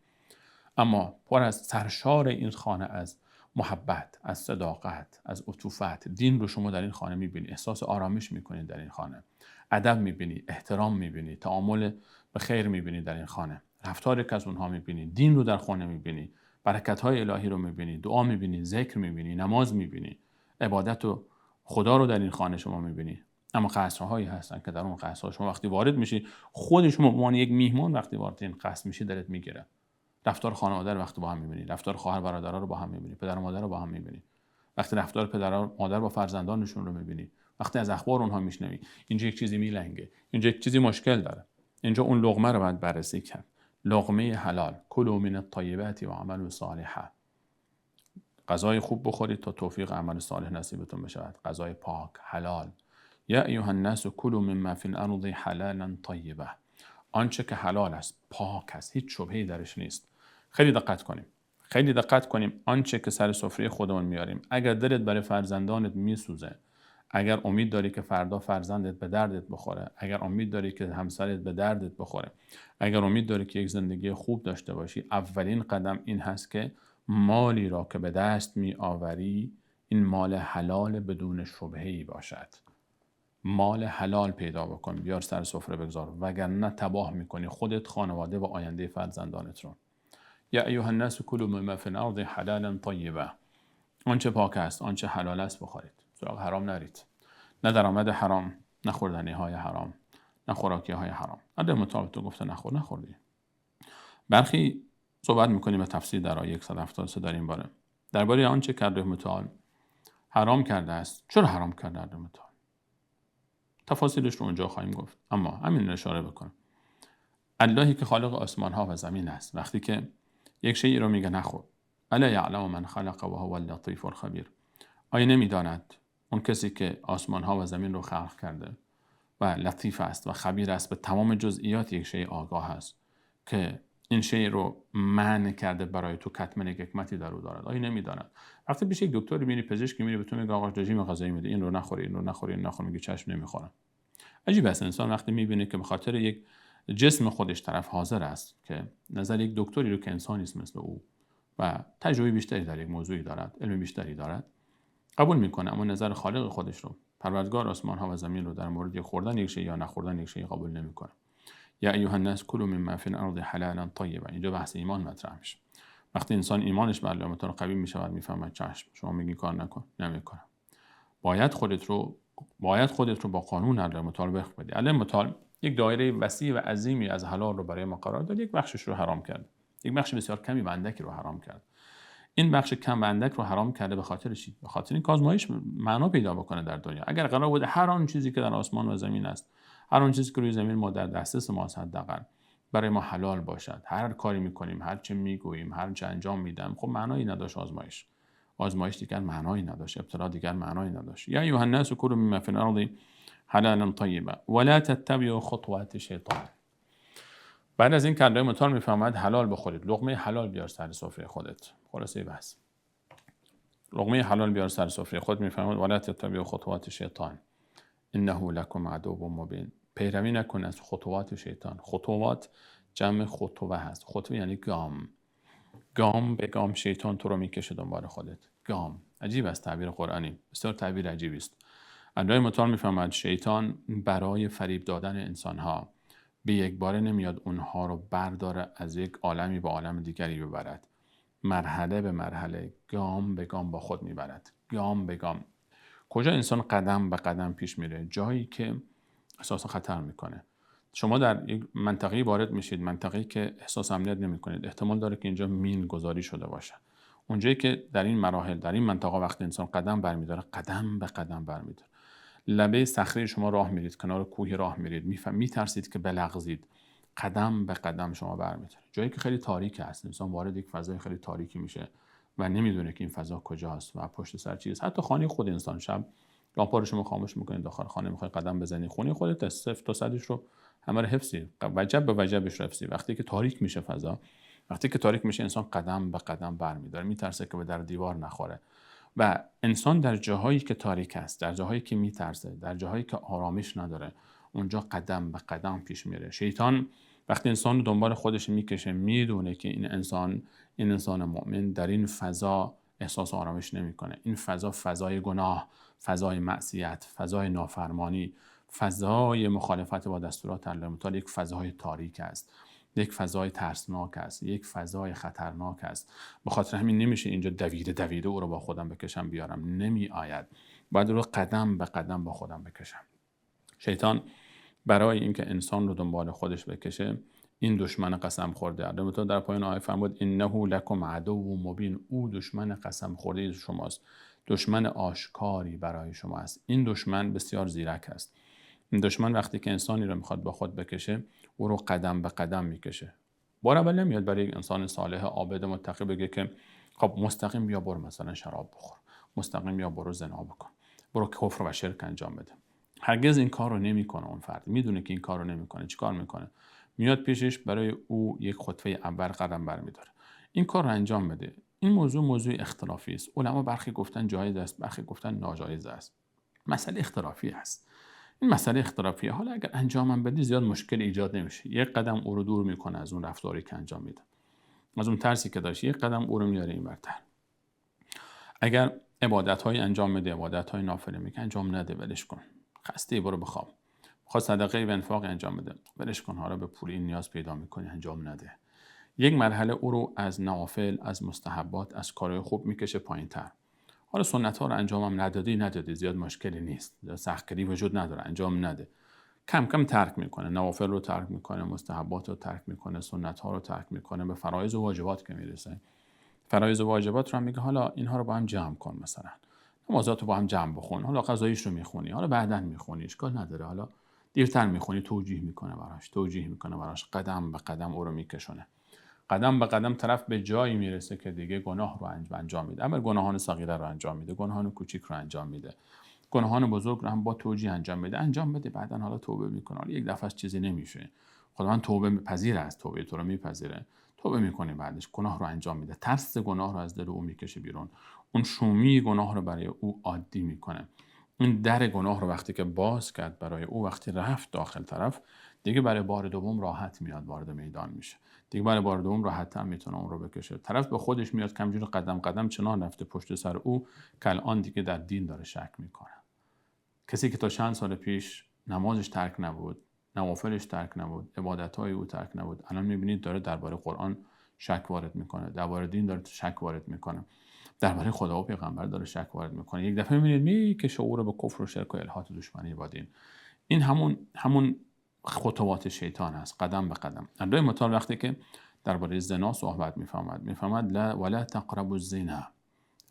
اما پر از سرشار این خانه از محبت، از صداقت، از عطوفت. دین رو شما در این خانه میبینی، احساس آرامش میکنید در این خانه، ادب میبینی، احترام میبینی، تعامل به خیر میبینی در این خانه، رفتاری که از اونها میبینی، دین رو در خانه میبینی، برکت‌های الهی رو میبینی، دعا میبینی، ذکر میبینی، نماز میبینی، عبادت و خدا رو در این خانه شما میبینی. اما قصرهایی هستن که در اون قصرها شما وقتی وارد میشی، خود شما به عنوان یک میهمان وقتی وارد این قصر میشی دلت میگیره. رفتار خانواده رو وقتی با هم می‌بینی، رفتار خواهر برادرها رو با هم می‌بینی، پدر و مادر رو با هم می‌بینی، وقتی رفتار پدر و مادر با فرزندانشون رو می‌بینی، وقتی از اخبار اونها میشنوی، اینجا یک چیزی میلنگه، اینجا یک چیزی مشکل داره. اینجا اون لقمه رو باید بررسی کرد. لقمه حلال، کلوا من الطیبات و عملوا صالحا. غذای خوب بخورید تا توفیق عمل صالح نصیبتون بشود. غذای پاک، حلال. یا ایها الناس کلوا مما فی الارض حلالا طیبا. آنچه که حلال است، پاک است، هیچ شبهه‌ای درش نیست. خیلی دقت کنیم. خیلی دقت کنیم. آنچه که سر سفره خودمون میاریم، اگر دلت برای فرزندانت میسوزه، اگر امید داری که فردا فرزندت به دردت بخوره، اگر امید داری که همسرت به دردت بخوره، اگر امید داری که یک زندگی خوب داشته باشی، اولین قدم این هست که مالی را که به دست می آوری، این مال حلال بدون شبهه‌ای باشد. مال حلال پیدا بکن، بیار سر سفره بگذار، وگرنه تباه میکنی خودت، خانواده و آینده فرزندانت رو. یا ایها الناس کلوا مما فی الارض حلالا طیبا. آنچه پاک است، آنچه حلال است بخورید، سراغ حرام نرید. نه درآمد حرام، نه خوردنی های حرام، نه خوراکی های حرام. الله مطابق تو گفته نخوردی. برخی صحبت میکنیم به تفسیر در آیه 173 در این باره، درباره آنچه که الله متعال حرام کرده است. چرا حرام کرده الله متعال؟ تفاصیلش رو اونجا خواهیم گفت، اما همین اشاره بکنم. اللهی که خالق آسمان ها و زمین است، وقتی که یک شیئی رو میگه نخور، الا یعلم من خلق و هو اللطیف الخبیر. آیا نمیداند اون کسی که آسمان ها و زمین رو خلق کرده و لطیف است و خبیر است، به تمام جزئیات یک شیء آگاه است که این شیء رو منع کرده برای تو، کتمان یک حکمتی در او دارد. آیا نمیداند؟ وقتی پیش یک دکتر میری، پزشکی میری، به تو میگه آقا رژیم غذایی میده، این رو نخوری، این رو نخوری، این نخور، میگه چشم نمیخورم. عجیب است انسان وقتی میبینه که به خاطر یک جسم خودش طرف حاضر است که نظر یک دکتری رو که انسانی است مثل او و تجربه بیشتری در یک موضوعی دارد، علم بیشتری دارد، قبول میکنه، اما نظر خالق خودش رو، پروردگار آسمان ها و زمین رو، در مورد خوردن یک شی یا نخوردن یک شی قبول نمیکنه. یا ایها الناس کلوا مما فی الارض حلالا طیبا. اینجا بحث ایمان مطرح میشه. وقتی انسان ایمانش به الله متعال قوی میشه و میفهمه چشم شما میگین کار نکن، نمیکنم. باید خودت رو با قانون الله متعال وفق بدی. الله متعال یک دایره وسیع و عظیمی از حلال رو برای ما قرار داد، یک بخشش رو حرام کرد. یک بخش بسیار کمی و اندکی رو حرام کرد. این بخش کم و اندک رو حرام کرده به خاطر چی؟ به خاطر این آزمایش معنا پیدا بکنه در دنیا. اگر قرار بود هر آن چیزی که در آسمان و زمین است، هر آن چیزی که روی زمین ما در دسترس ما است، حداقل برای ما حلال باشد، هر کاری میکنیم، هر چه میگوییم، هر چه انجام میدیم، خب معنایی نداشت آزمایش دیگر معنایی نداشت، ابتلا دیگر معنایی نداشت. یا ایها الناس کلوا مما فی الارض حلالا طیبا ولا تتبعوا خطوات شیطان. بعد از این که الله متعال میفهمد حلال بخورید، لقمه حلال بیار سر سفره خودت. خلاصه بحث لقمه حلال بیار سر سفره خود، میفهمد ولا تتبعوا خطوات شیطان انه لکم عدو مبین. پیروی نکن از خطوات شیطان. خطوات جمع خطوه هست. خطوه یعنی گام. گام به گام شیطان تو رو میکشه دنبال خودت. گام. عجیب است تعبیر قرآنی، بسیار تعبیر عجیبی است. الله متعال میفهمد شیطان برای فریب دادن انسانها به یک باره نمیاد اونها رو برداره از یک عالمی به عالم دیگری ببرد. مرحله به مرحله، گام به گام با خود میبرد. گام به گام. کجا انسان قدم به قدم پیش میره؟ جایی که احساس خطر میکنه. شما در یک منطقه‌ای وارد میشید، منطقه‌ای که احساس امنیت نمیکنید، احتمال داره که اینجا مین گذاری شده باشه. اونجایی که در این مراحل، در این منطقه وقتی انسان قدم برمیداره، قدم به قدم برمیداره. لبه صخره شما راه میرید، کنار کوهی راه میرید، میترسید که بلغزید، قدم به قدم شما برمیداره. جایی که خیلی تاریک است، انسان وارد یک فضای خیلی تاریکی میشه و نمیدونه که این فضا کجاست و پشت سر چیست. حتی خانه خود انسان، شب لامپا رو شما خاموش میکنید داخل خانه، میخوای قدم بزنی، خونه خودت از 0 تا 100 رو همه رو حفظی، وجب به وجبش حفظی. وقتی که تاریک میشه فضا، وقتی که تاریک میشه، انسان قدم به قدم برمیداره، میترسه که به در دیوار نخوره. و انسان در جاهایی که تاریک است، در جاهایی که میترسه، در جاهایی که آرامش نداره، اونجا قدم به قدم پیش میره. شیطان وقتی انسان رو دنبال خودش میکشه، میدونه که این انسان مؤمن در این فضا احساس آرامش نمیکنه. این فضا فضای گناه، فضای معصیت، فضای نافرمانی، فضای مخالفت با دستورات الله متعال، یک فضای تاریک است، یک فضای ترسناک است، یک فضای خطرناک است. به خاطر همین نمیشه اینجا دویده او رو با خودم بکشم بیارم، نمی آید. باید رو قدم به قدم با خودم بکشم. شیطان برای اینکه انسان رو دنبال خودش بکشه، این دشمن قسم خورده. الله متعال در پایان آیه فرمود انه لکم عدو مبین. او دشمن قسم خورده شماست، دشمن آشکاری برای شما است. این دشمن بسیار زیرک است. این دشمن وقتی که انسانی رو میخواد با خود بکشه، او رو قدم به قدم میکشه. بار اول نمیاد برای یک انسان صالح عابد متقی بگه که خب مستقیم بیا برو مثلا شراب بخور، مستقیم بیا برو زنا بکن، برو کفر و شرک انجام بده. هرگز این کار رو نمیکنه. اون فرد میدونه که این کار رو نمیکنه. چیکار میکنه؟ میاد پیشش، برای او یک خطوه اول قدم برمیداره، این کار رو انجام بده. این موضوع اختلافی است. علما برخی گفتن جایز است، برخی گفتن ناجایز است. مسئله اختلافی است. این مسئله اختلافیه. حالا اگر انجامم بدی زیاد مشکل ایجاد نمیشه. یک قدم او رو دور میکنه از اون رفتاری که انجام میده، از اون ترسی که داشت، یک قدم او رو میاره اینورتر. اگر عبادت‌های انجام میده، عبادت‌های نافله میگه انجام نده، ولش کن. خسته برو بخواب. خواست صدقه و انفاق انجام بده، ولش کن. حالا به پول این نیاز پیدا میکنی، انجام نده. یک مرحله او رو از نوافل، از مستحبات، از کارهای خوب میکشه پایین‌تر. حالا سنت ها رو انجامم ندادی زیاد مشکلی نیست، سختگیری وجود نداره، انجام نده. کم کم ترک میکنه، نوافل رو ترک میکنه، مستحبات رو ترک میکنه، سنت ها رو ترک میکنه، به فرایض و واجبات که میرسه. فرایض و واجبات رو هم میگه حالا اینها رو با هم جمع کن، مثلا نمازات رو با هم جمع بخون، حالا قضاییش رو میخونی، حالا بعداً میخونی، اشکال نداره، حالا دیرتر میخونی، توجیه میکنه براش، قدم به قدم او رو میکشونه. قدم به قدم طرف به جایی میرسه که دیگه گناه رو انجام میده. اما گناهان صغیره رو انجام میده، گناهان کوچیک رو انجام میده، گناهان بزرگ رو هم با توجیه انجام بده. بعدن حالا توبه میکنه. حالا یک دفعه از چیزی نمیشه. خداوند توبه پذیر است، توبه تو رو میپذیره. توبه میکنه، بعدش گناه رو انجام میده. ترس گناه رو از دل او میکشه بیرون. اون شومی گناه رو برای او عادی میکنه. این در گناه رو وقتی که باز کرد برای او، وقتی رفت داخل طرف، دیگه برای بار دوم راحت میاد وارد میدان میشه، دیگه برای بار دوم راحت هم میتونه اون رو بکشه. طرف به خودش میاد که همجوری قدم قدم چنان رفته پشت سر او که الان دیگه در دین داره شک میکنه. کسی که تا چند سال پیش نمازش ترک نبود، نوافلش ترک نبود، عبادت‌های او ترک نبود، الان می‌بینید داره درباره قرآن شک وارد میکنه، درباره دین داره شک وارد میکنه، درباره خدا و پیغمبر داره شک وارد میکنه. یک دفعه می‌بینید میکشه او رو به کفر و شرک و الحاد و دشمنی با دین. این همون خطوات شیطان است، قدم به قدم. الله متعال وقتی که درباره زنا صحبت میفهمد لا ولا تقربوا الزنا،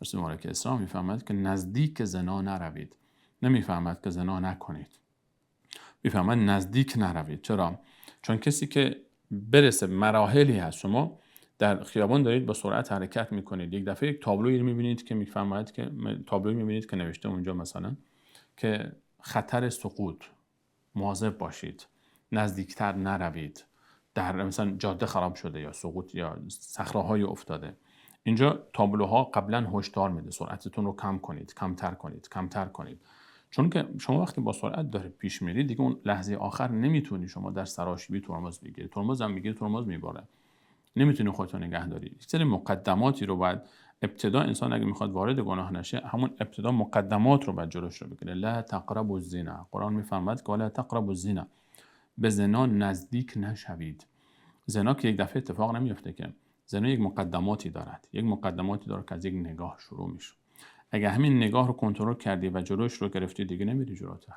رسول مبارک اسلام میفهمد که نزدیک زنا نروید، نمیفهمد که زنا نکنید، میفهمد نزدیک نروید. چرا؟ چون کسی که برسه مراحلی هست، شما در خیابان دارید با سرعت حرکت میکنید، یک دفعه یک تابلویی میبینید که میفهمید که نوشته اونجا مثلا که خطر سقوط، مواظب باشید، نزدیکتر نروید، در مثلا جاده خراب شده یا سقوط یا صخره‌های افتاده. اینجا تابلوها قبلا هشدار میده سرعتتون رو کم کنید، کمتر کنید. چون که شما وقتی با سرعت داره پیش میرید، دیگه اون لحظه آخر نمیتونی شما در سراشیبی ترمز بگیری، ترمز هم بگیری ترمز میباره، نمیتونی خودتو نگه داری. یک سری مقدماتی رو باید ابتدا انسان اگه میخواد وارد گناه نشه، همون ابتدا مقدمات رو باید جلوش رو بگیره. لا تقربوا الزنا، قرآن میفرماد که لا تقربوا الزنا، به زنا نزدیک نشوید. زنا که یک دفعه اتفاق نمیفته که، زنا یک مقدماتی دارد، یک مقدماتی داره که از یک نگاه شروع میشه. اگه همین نگاه رو کنترل کردی و جلوش رو گرفتی، دیگه نمیری جلوتر.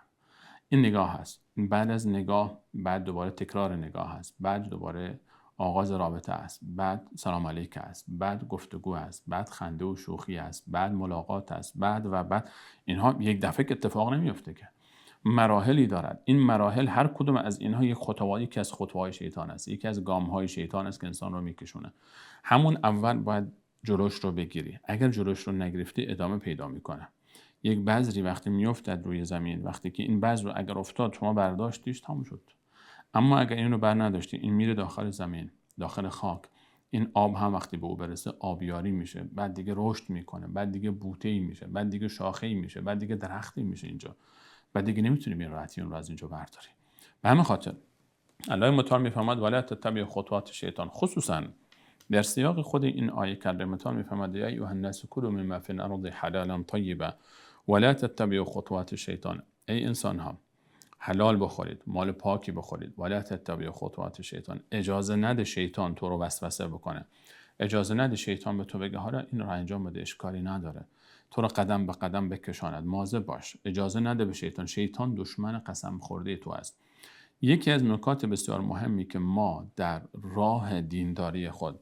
این نگاه هست، بعد از نگاه بعد دوباره تکرار نگاه هست، بعد دوباره آغاز رابطه است، بعد سلام علیک است، بعد گفتگو است، بعد خنده و شوخی است، بعد ملاقات است، بعد اینها یک دفعه که اتفاق نمیفته که، مراحلی دارد. این مراحل هر کدوم از اینها یک خطوات، یکی از خطوهای شیطان است، یکی از گامهای شیطان است که انسان رو میکشونه. همون اول باید جلوش رو بگیری، اگر جلوش رو نگرفتی ادامه پیدا میکنه. یک بذری وقتی میافتد روی زمین، وقتی که این بذر رو اگر افتاد شما برداشتیش، تموم شد. اما اگر این رو بر نداشتی، این میره داخل زمین، داخل خاک. این آب هم وقتی به او برسه آبیاری میشه، بعد دیگه رشد میکنه، بعد دیگه بوته‌ای میشه، بعد دیگه شاخه‌ای میشه، بعد دیگه درختی میشه اینجا، بعد دیگه نمیتونی به راحتی اون رو از اینجا برداری. به همین خاطر الله متعال میفرماد ولا تتبعوا خطوات شیطان. خصوصا در سیاق خود این آیه کرده متعال میفرماد یا ایها الناس کلوا مما فی الارض حلالا طیبا ولا تتبعوا خطوات شیطان. ای انسان ها، حلال بخورید، مال پاکی بخورید، ولا تتبعوا خطوات شیطان. اجازه نده شیطان تو رو وسوسه بکنه، اجازه نده شیطان به تو بگه حالا این رو انجام بده، اشکالی نداره، تو رو قدم به قدم بکشاند. مواظب باش، اجازه نده به شیطان. شیطان دشمن قسم خورده تو است. یکی از نکات بسیار مهمی که ما در راه دینداری خود،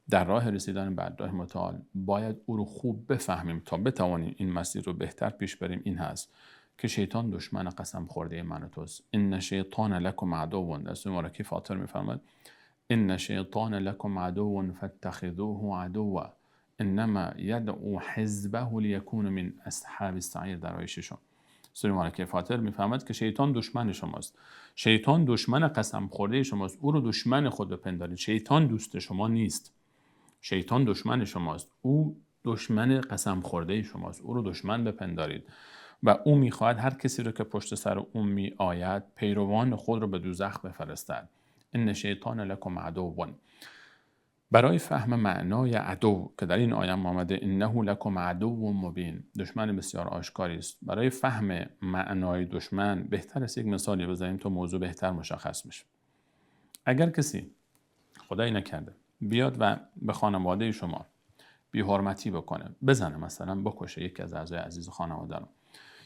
در راه رسیدن به الله متعال باید او رو خوب بفهمیم تا بتوانیم این مسیر رو بهتر پیش بریم، این هست که شیطان دشمن قسم خورده من و توست. ان شیطان لکم عدو، رسول مبارک فاطر میفرماد ان شیطان لکم عدو فاتخذوه عدوا انما یدعو حزبه لیکون من اصحاب السعیر. در آیه ششم سوره مبارکه فاطر میفهمد که شیطان دشمن شماست، شیطان دشمن قسم خورده شماست، او رو دشمن خود بپندارید. شیطان دوست شما نیست، شیطان دشمن شماست، او دشمن قسم خورده شماست، او رو دشمن بپندارید. و او میخواهد هر کسی رو که پشت سر او می آید پیروان خود رو به دوزخ بفرستد. ان شیطان لکم عدو. برای فهم معنای عدو که در این آیه آمده انه لکم عدو مبین، دشمن بسیار آشکاری است، برای فهم معنای دشمن بهتر است یک مثالی بزنیم تا موضوع بهتر مشخص بشه. اگر کسی خدایی نکرده بیاد و به خانواده شما بی‌حرمتی بکنه، بزنه، مثلا بکشه یکی از اعضای عزیز خانواده رو،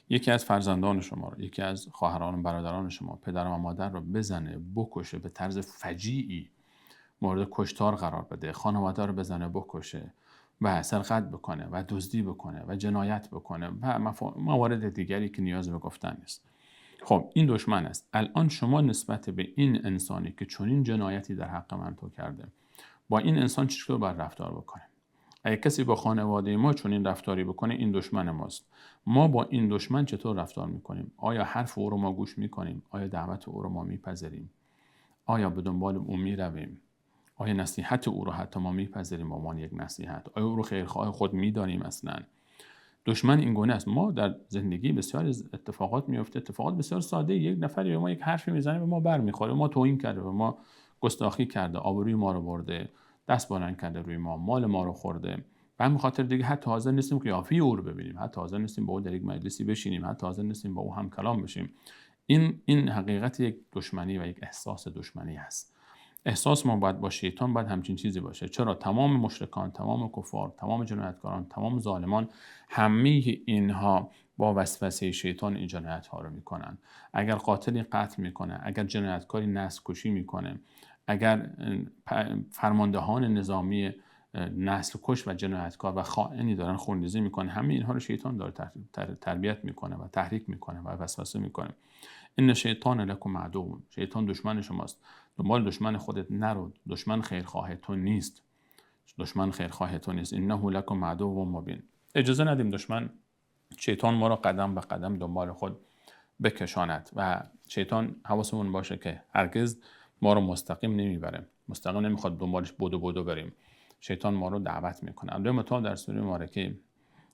یکی از فرزندان شما رو، یکی از خواهران و برادران شما، پدر و مادر رو بزنه، بکشه، به طرز فجیعی مورد کشتار قرار بده، خانواده رو بزنه، بکشه و سرقت بکنه و دزدی بکنه و جنایت بکنه و موارد دیگری که نیاز به گفتن نیست. خب این دشمن است. الان شما نسبت به این انسانی که چنین جنایتی در حق من تو کرده، با این انسان چطور باید رفتار بکنیم؟ اگه کسی با خانواده ما چنین رفتاری بکنه، این دشمن ماست. ما با این دشمن چطور رفتار میکنیم؟ آیا حرف او رو ما گوش میکنیم؟ آیا دعوت او رو ما میپذیریم؟ آیا به دنبال او میرویم؟ آیا نصیحت او رو حتی ما میپذیریم به عنوان یک نصیحت؟ آیا او رو خیرخواه خود میدانیم اصلا؟ دشمن این گونه است. ما در زندگی بسیار اتفاقات میفته، اتفاقات بسیار ساده. یک نفری به ما یک حرفی میزنه، به ما برمیخوره، ما توهین کرده، به ما گستاخی کرده، آبروی ما رو برده، دست بلند کرده روی ما، مال ما رو خورده. به همین خاطر دیگه حتی حاضر نیستیم قیافه او رو ببینیم، حتی حاضر نیستیم با او در یک مجلسی بشینیم، حتی حاضر نیستیم با او هم کلام بشیم. این حقیقت یک دشمنی و یک احساس دشمنی است. احساس ما باید با شیطان باید همچین چیزی باشه. چرا؟ تمام مشرکان، تمام کفار، تمام جنایتکاران، تمام ظالمان، همه اینها با وسوسه شیطان این جنایت ها رو میکنن. اگر قاتلی قتل میکنه، اگر جنایتکاری نسل کشی میکنه، اگر فرماندهان نظامی نسل کش و جنایتکار و خائنی دارن خونریزی میکنه، همه اینها رو شیطان داره تربیت میکنه و تحریک میکنه و وسوسه میکنه. این شیطان لکم عدو، شیطان دشمن شماست. دنبال دشمن خودت نرو، دشمن خیرخواه تو نیست، دشمن خیرخواه تو نیست. انه لکم عدو مبین. اجازه ندیم دشمن شیطان ما را قدم به قدم دنبال خود بکشاند و شیطان حواسمون باشه که هرگز ما رو مستقیم نمیبره، مستقیم نمیخواد دنبالش بدو بریم. شیطان ما رو دعوت میکنه. عبدالله مطال در سوره مبارکه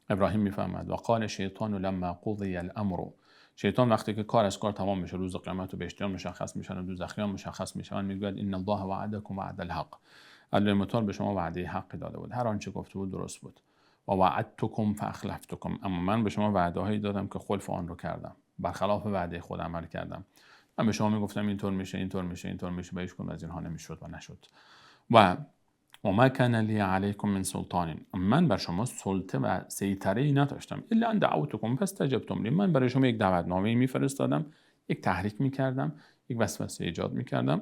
ابراهیم میفهمد و قال شیطان لما قضی الامر، شیطان وقتی که کار از کار تمام میشه، روز قیامت و بهشتیان مشخص میشن و دوزخیان مشخص میشن، میگوید ان الله وعدکم وعد الحق، الله متعال به شما وعده حقی داده بود، هر آنچه گفته بود درست بود. و وعدتکم فاخلفتکم، اما من به شما وعده هایی دادم که خلف آن رو کردم، برخلاف وعده خود عمل کردم. من به شما میگفتم اینطور میشه، اینطور میشه، اینطور میشه، به هیچ کدوم از اینها نمیشد و نشد. و ما کان لی علیکم من سلطان، من بر شما سلطه و سیطره ای نداشتم، الا ان دعوتکم فاستجبتم لی، من برای شما یک دعوتنامه میفرستادم، یک تحریک میکردم، یک وسوسه ایجاد میکردم،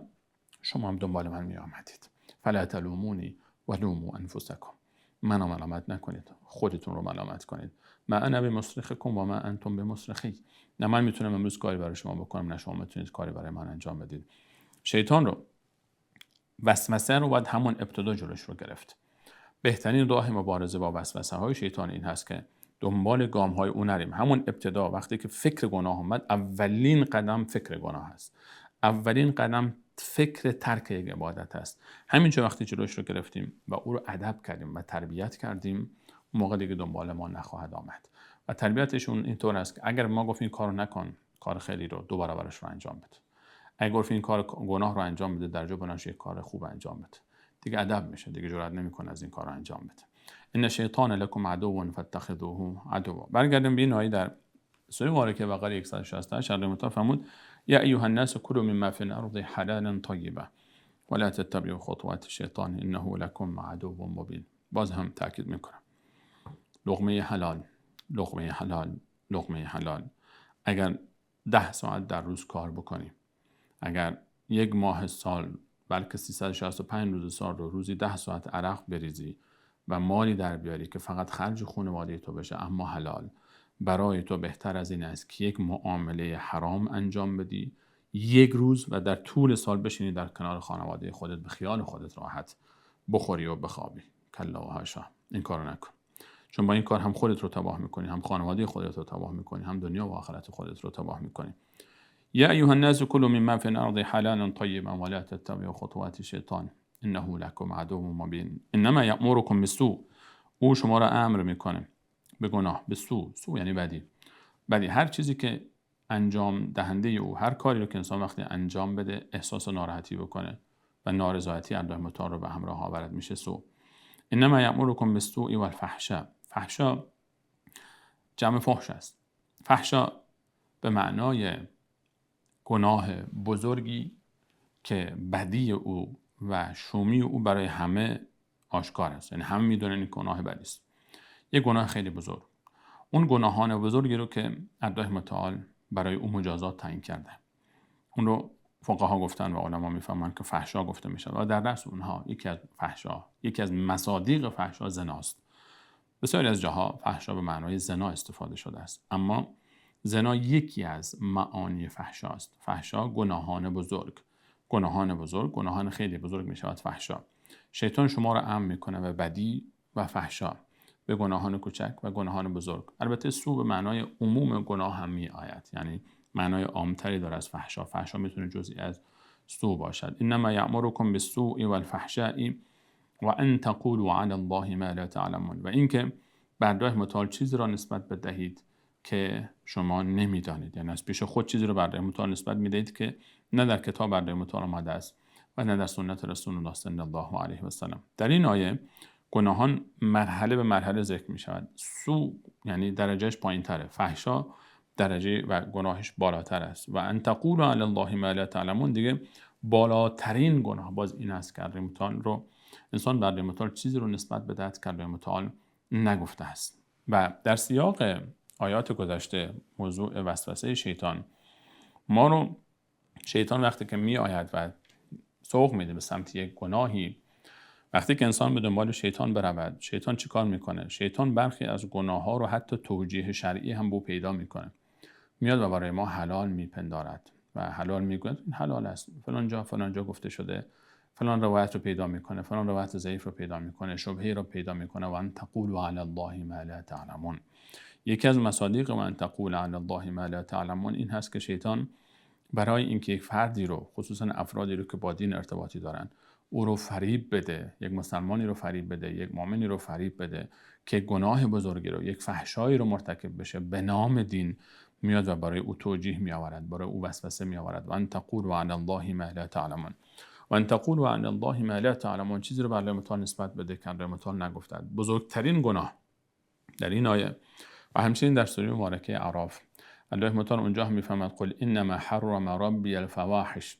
شما هم دنبال من میآمدید. فلا تلومونی و لوموا انفسکم، منو ملامت نکنید، خودتون رو ملامت کنید. ما انا بمصرخکم و ما انتم بمصرخی، نه من میتونم امروز کاری برای شما بکنم، نه شما میتونید کاری برای من انجام بدید. شیطان رو، وسوسه رو باید همون ابتدا جلوش رو گرفت. بهترین راه مبارزه با وسوسه های شیطان این هست که دنبال گام های اون نریم. همون ابتدا وقتی که فکر گناه اومد، اولین قدم فکر گناه است، اولین قدم فکر ترک یک عبادت است. همینجا وقتی جلوش رو گرفتیم و او رو ادب کردیم و تربیت کردیم، اون موقع دیگه دنبال ما نخواهد آمد. و تربیتشون اینطور است که اگر ما گفتیم کارو نکن، کار خیلی رو دوباره براش رو انجام بده. اگر گفت این کار گناه رو انجام بده، در جا بناش یک کار خوب انجام بده، دیگه ادب میشه، دیگه جرئت نمیکنه از این کار رو انجام بده. ان شیطان لکم عدو فاتخذوه عدوا. برگردیم به این آیه در سوره مبارکه بقره 168 الله تعالی فرمود یا ایها الناس کلوا مما فی الارض حلالا طیبا ولا تتبعوا خطوات الشیطان انه لکم عدو مبین. باز هم تاکید میکنم، لقمه حلال، لقمه حلال، لقمه حلال. اگر 10 ساعت در روز کار بکنی، اگر یک ماه سال، بلکه 365 روز سال رو روزی 10 ساعت عرق بریزی و مالی در بیاری که فقط خرج خانواده تو بشه اما حلال، برای تو بهتر از این است که یک معامله حرام انجام بدی یک روز و در طول سال بشینی در کنار خانواده خودت به خیال خودت راحت بخوری و بخوابی. کلا و حاشا، این کارو نکن، چون با این کار هم خودت رو تباه میکنی، هم خانواده خودت رو تباه میکنی، هم دنیا و آخرت خودت رو تباه میکنی. یا ایها الناس کلوا مما فی الارض حلالا طیبا ولا تتبعوا خطوات الشیطان انه لکم عدو مبین. انما یأمرکم بالسوء، او شما را امر میکنه به گناه، به سو یعنی بدی، هر چیزی که انجام دهنده او، هر کاری رو که انسان وقتی انجام بده احساس ناراحتی بکنه و نارضایتی الله متعال رو به همراه آورد، میشه سو. انما یأمرکم بالسوء والفحشاء، فحشا جمع فحش است. فحشا به معنای گناه بزرگی که بدی او و شومی او برای همه آشکار است، یعنی همه میدونن این گناه بدی است، یک گناه خیلی بزرگ. اون گناهان بزرگی رو که الله متعال برای او مجازات تعیین کرده، اون رو فقها گفتن و علما میفهمن که فحشا گفته میشه و در رأس اونها یکی از مصادیق فحشا زناست. بسیاری از جاها فحشا به معنای زنا استفاده شده است، اما زنا یکی از معانی فحشا است. فحشا گناهان بزرگ، گناهان خیلی بزرگ میشود فحشا. شیطان شما را امر میکنه به بدی و فحشا، به گناهان کوچک و گناهان بزرگ. البته سو به معنای عموم گناه هم می آید، یعنی معنای عامتری داره از فحشا. فحشا میتونه جزئی از سو باشد. انما یأمرکم بالسوء والفحشاء و ان تقولوا علی الله ما لا تعلمون، و اینکه بر الله متعال چیزی را نسبت بدهید که شما نمیدانید. یعنی از پیش خود چیزی رو بر الله متعال نسبت میدهید که نه در کتاب بر الله متعال آمده است و نه در سنت رسول الله صلی الله علیه و سلم. در این آیه گناهان مرحله به مرحله ذکر می شود. سو یعنی درجهش پایین تره، فحشا درجه و گناهش بالاتر است. و ان تقولوا علی الله ما لا تعلمون دیگه بالاترین گناه باز این است که الله متعال رو انسان بر الله متعال چیزی رو نسبت بدهد که الله متعال نگفته است. و در سیاق آیات گذشته موضوع وسوسه شیطان، ما رو شیطان وقتی که می آید و سوق میده به سمت یک گناهی، وقتی که انسان به دنبال شیطان برود، شیطان چی کار میکنه؟ شیطان برخی از گناه ها رو حتی توجیه شرعی هم بو پیدا میکنه، میاد و برای ما حلال میپندارد و حلال میگه این حلال است، فلان جا گفته شده، فلان روایت رو پیدا میکنه، فلان روایت ضعیف رو پیدا میکنه، شبهه رو پیدا میکنه. و ان تقولوا علی الله ما لا تعلمون. یکی از مصادیق و ان تقولوا علی الله ما لا تعلمون این هست که شیطان برای اینکه یک فردی رو، خصوصا افرادی رو که با دین ارتباطی دارن، او رو فریب بده، یک مسلمانی رو فریب بده، یک مؤمنی رو فریب بده که گناه بزرگی رو، یک فحشایی رو مرتکب بشه، به نام دین میاد و برای او توجیه می آورد، برای او وسوسه می آورد. و ان تقولوا علی الله ما لا تعلمون. و ان تقولوا علی الله ما لا تعلمون، چیزی رو بر الله متعال نسبت بده که الله متعال نگفته. بزرگترین گناه در این آیه و همچنین در سوره مبارکه اعراف، الله متعال اونجا هم میفهمد قل انما حرم ربی الفواحش،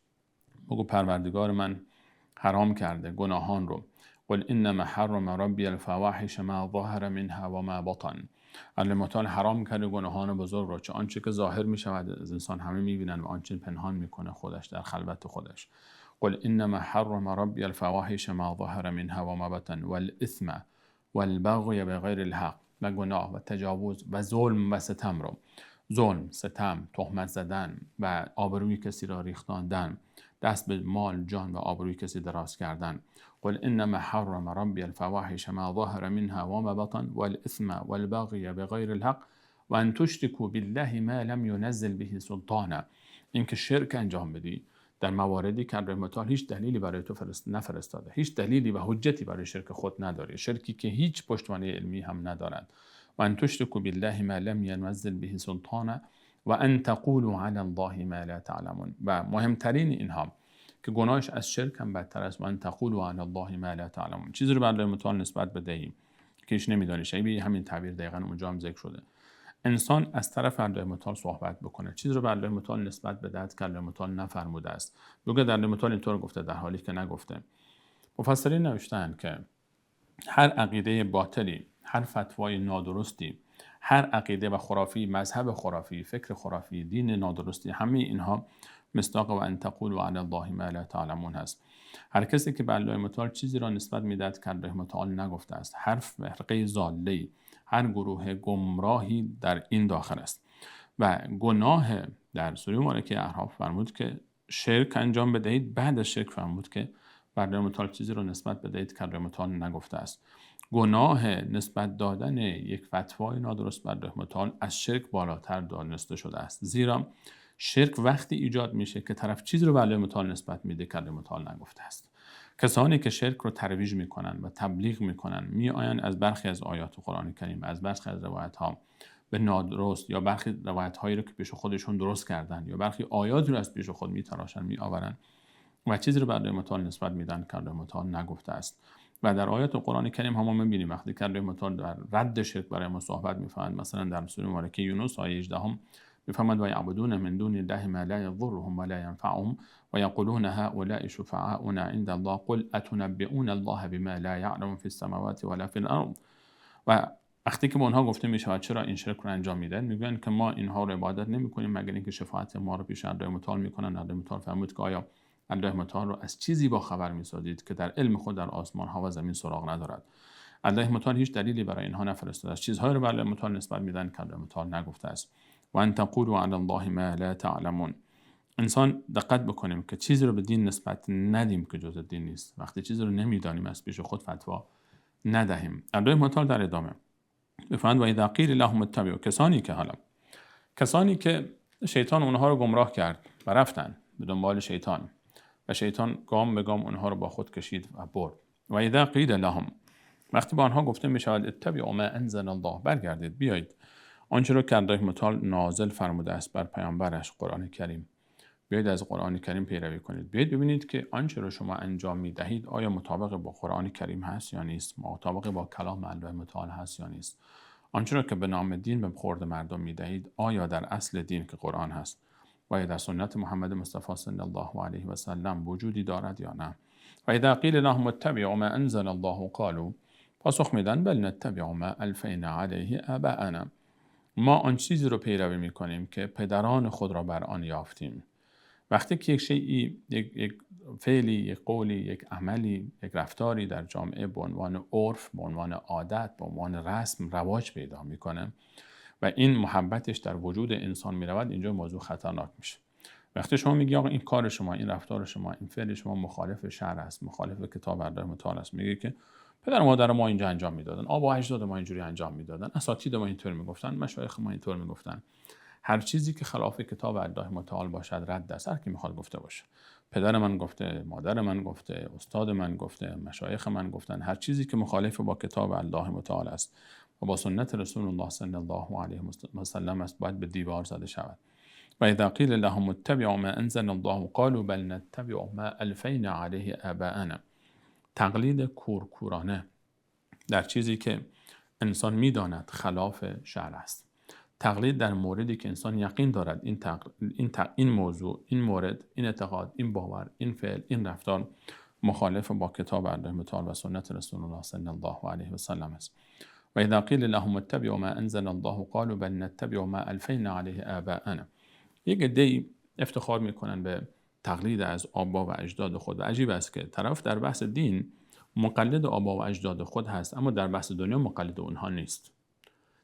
بگو پروردگار من حرام کرده گناهان رو. قل انما حرم ربی الفواحش ما ظهر منها و ما بطن، الله متعال حرام کرده گناهان بزرگ رو، چه آنچه که ظاهر می شود از انسان همه می بینن و آنچه پنهان میکنه خودش در خلوت خودش. قل انما حرم ربی الفواحش ما ظهر منها و ما بطن والاثم والبغي بغیر الحق، و گناه و تجاوز و ظلم و ستم رو، ظلم، ستم، تهمت زدن و آبروی کسی را ریختاندن، دست به مال، جان و آبروی کسی دراز کردن. قل انما حرم ربی الفواحش ما ظهر منها و ما بطن والاثم والبغي بغیر الحق و ان تشركوا بالله ما لم ينزل به سلطانا، اینکه شرک انجام بدی در مواردی که الله متعال هیچ دلیلی برای تو نفرستاده، هیچ دلیلی و حجتی برای شرک خود نداری، شرکی که هیچ پشتوانه علمی هم ندارد. و ان تشركوا بالله ما لم ينزل به سلطانا و ان تقولوا علی الله ما لا تعلمون. و مهمترین اینها که گناهش از شرک هم بدتر است، و ان تقولوا علی الله ما لا تعلمون، چیزی رو بر الله متعال نسبت بدهیم که هیچ نمیدانی. شبیه همین تعبیر دقیقاً اونجا هم ذکر شده. انسان از طرف الله متعال صحبت بکنه، چیزی رو بر الله متعال نسبت بدهد که الله متعال نفرموده است، بگه در الله متعال اینطور گفته در حالی که نگفته. مفسرین نوشتند که هر عقیده باطلی، هر فتوای نادرستی، هر عقیده و خرافی، مذهب خرافی، فکر خرافی، دین نادرستی، همه اینها مصداق و ان تقولوا علی الله ما لا تعلمون هست. هر کسی که به الله متعال چیزی را نسبت میدهد که الله متعال نگفته است، هر فرقه ضاله، هر گروه گمراهی در این داخل است. و گناه در سوره مبارکه اعراف فرمود که شرک انجام بدهید، بعد از شرک فرمود که بر الله متعال چیزی رو نسبت بدهید که الله متعال نگفته است. گناه نسبت دادن یک فتوای نادرست بر الله متعال از شرک بالاتر دانسته شده است، زیرا شرک وقتی ایجاد میشه که طرف چیزی رو به الله متعال نسبت میده که الله متعال نگفته است. کسانی که شرک رو ترویج میکنن و تبلیغ میکنن، میآیند از برخی از آیات قرآن کریم، از برخی از روایت ها به نادرست، یا برخی روایت هایی رو که پیش خودشون درست کردن، یا برخی آیاتی رو از پیش خود میتراشن، میآورن و چیزی رو به الله متعال نسبت میدن که الله متعال نگفته است. و در آیات قرآن کریم هم ما میبینیم وقتی که الله متعال در رد شرک برای ما صحبت میفرماید، مثلا در سوره مبارکه یونس آیه 18 میفرماید و یعبدون من دون الله ما لا یضرهم ولا ینفعهم و یقولون هؤلاء شفعاؤنا عند الله قل اتنبئون الله بما لا یعلم فی السماوات ولا فی الارض. و وقتی که به اونها گفته میشود چرا این شرک رو انجام میدن، میگن که ما اینها رو عبادت نمیکنیم مگر اینکه شفاعت ما رو پیش الله متعال میکنن. الله متعال فرمود که آیا الله متعال رو از چیزی با خبر میسازید که در علم خود در آسمان ها و زمین سراغ ندارد؟ الله متعال هیچ دلیلی برای اینها نفرستاده است. چیزهایی رو به الله متعال نسبت میدن که الله متعال نگفته است. و ان تقولوا علی الله ما لا تعلمون. انسان دقت بکنیم که چیزی رو به دین نسبت ندیم که جزء دین نیست. وقتی چیزی رو نمیدانیم از پیش خود فتوا ندهیم. الله متعال در ادامه بفرماید و اذا قیل لهم اتبعوا، کسانی که شیطان اونها رو گمراه کرد و رفتن به دنبال شیطان و شیطان گام به گام اونها رو با خود کشید و برد. و اذا قیل لهم، وقتی با آنها گفته می شود اتبعوا ما انزل الله، برگردید بیایید آنچه را که الله متعال نازل فرموده است بر پیامبرش قرآن کریم، بیایید از قرآن کریم پیروی کنید. بیایید ببینید که آنچه را شما انجام می دهید آیا مطابق با قرآن کریم هست یا نیست، مطابق با کلام الله متعال هست یا نیست. آنچه را که به نام دین به خورد مردم می دهید آیا در اصل دین که قرآن هست و یا در سنت محمد مصطفی صلی الله علیه و سلم وجودی دارد یا نه. و اذا قیل لهم اتبعوا ما انزل الله قالوا، پاسخ میدن بل نتبع ما الفینا علیه آباءنا، ما آن چیزی رو پیروی میکنیم که پدران خود را بر آن یافتیم. وقتی که یک شیئی، یک فعلی، یک قولی، یک عملی، یک رفتاری در جامعه به عنوان عرف، به عنوان عادت، به عنوان رسم رواج پیدا میکنه و این محبتش در وجود انسان میرود، اینجا موضوع خطرناک میشه. وقتی شما میگی آقا این کار شما، این رفتار شما، این فعل شما مخالف شرع است، مخالف کتاب الله متعال است، میگه که پدر و مادر ما اینجا انجام میدادن، آبا و اجداد ما اینجوری انجام میدادن، اساتید ما اینطور میگفتن، مشایخ ما اینطور میگفتن. هر چیزی که خلاف کتاب الله متعال باشد رد است. هر کی میخواد گفته باشه، پدر من گفته، مادر من گفته، استاد من گفته، مشایخ من گفتن، هر چیزی که مخالف با کتاب الله متعال است و با سنت رسول الله صلی الله علیه و سلم است باید به دیوار زده شود. و اذا قیل لهم اتبعوا ما انزل الله قالوا بل نتبع ما الفینا علیه آباءنا، تقلید کورکورانه در چیزی که انسان میداند خلاف شرع است. تقلید در موردی که انسان یقین دارد این موضوع، این مورد، این اعتقاد، این باور، این فعل، این رفتار مخالف با کتاب الله متعال و سنت رسول الله صلی الله علیه و سلم است. و اذا قیل لهم اتبعوا ما انزل الله قالوا بل نتبع ما الفینا علیه آباءنا، یک عده‌ای افتخار میکنن به تقلید از آبا و اجداد خود و عجیب است که طرف در بحث دین مقلد آبا و اجداد خود هست اما در بحث دنیا مقلد اونها نیست.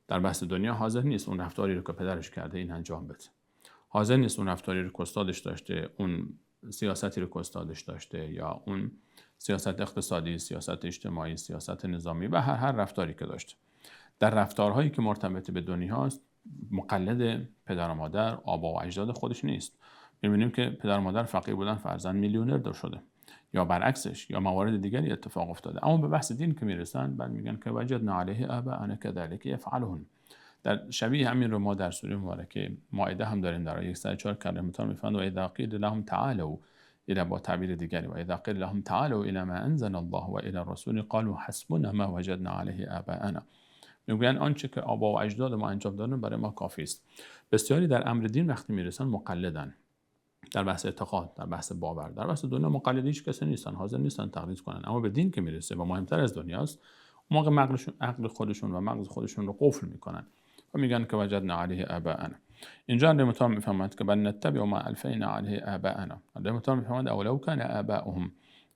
در بحث دنیا حاضر نیست اون رفتاری رو که پدرش کرده این انجام بده، حاضر نیست اون رفتاری رو که استادش داشته، اون سیاستی رو که استادش داشته، یا اون سیاست اقتصادی، سیاست اجتماعی، سیاست نظامی و هر رفتاری که داشته. در رفتارهایی که مرتبط به دنیا است مقلد پدر و مادر، آبا و اجداد خودش نیست. می‌بینیم که پدر و مادر فقیر بودن، فرزند میلیونر شده، یا برعکسش، یا موارد دیگری اتفاق افتاده. اما به بحث دین که میرسن بعد میگن که وجدنا علیه آباءنا کذلک یفعلون. در شبیه همین رو ما در سوره مبارکه مائده هم داریم، در 104 که الله متعال میفرماید و اذا قیل لهم تعالوا الی، با تعبیر دیگری و اذا قیل لهم تعالوا الی ما انزل الله و الی الرسول قالوا حسبنا ما وجدنا علیه آباءنا، میگویند آنچه که آبا و اجداد ما انجام دادن برای ما کافی است. بسیاری در امر دین وقتی میرسن مقلدن، در بحث اعتقاد، در بحث باور، در بحث دنیا مقلد هیچ کسی نیستن، حاضر نیستن تقلید کنن. اما به دین که میرسه و مهمتر از دنیاست، اون موقع عقل خودشون و مغز خودشون رو قفل میکنن و میگن که وجدنا علیه آباءنا. اینجا الله متعال میفهمد که بل نتبع ما الفینا علیه آباءنا. الله متعال میفهمد اولو کان آباؤهم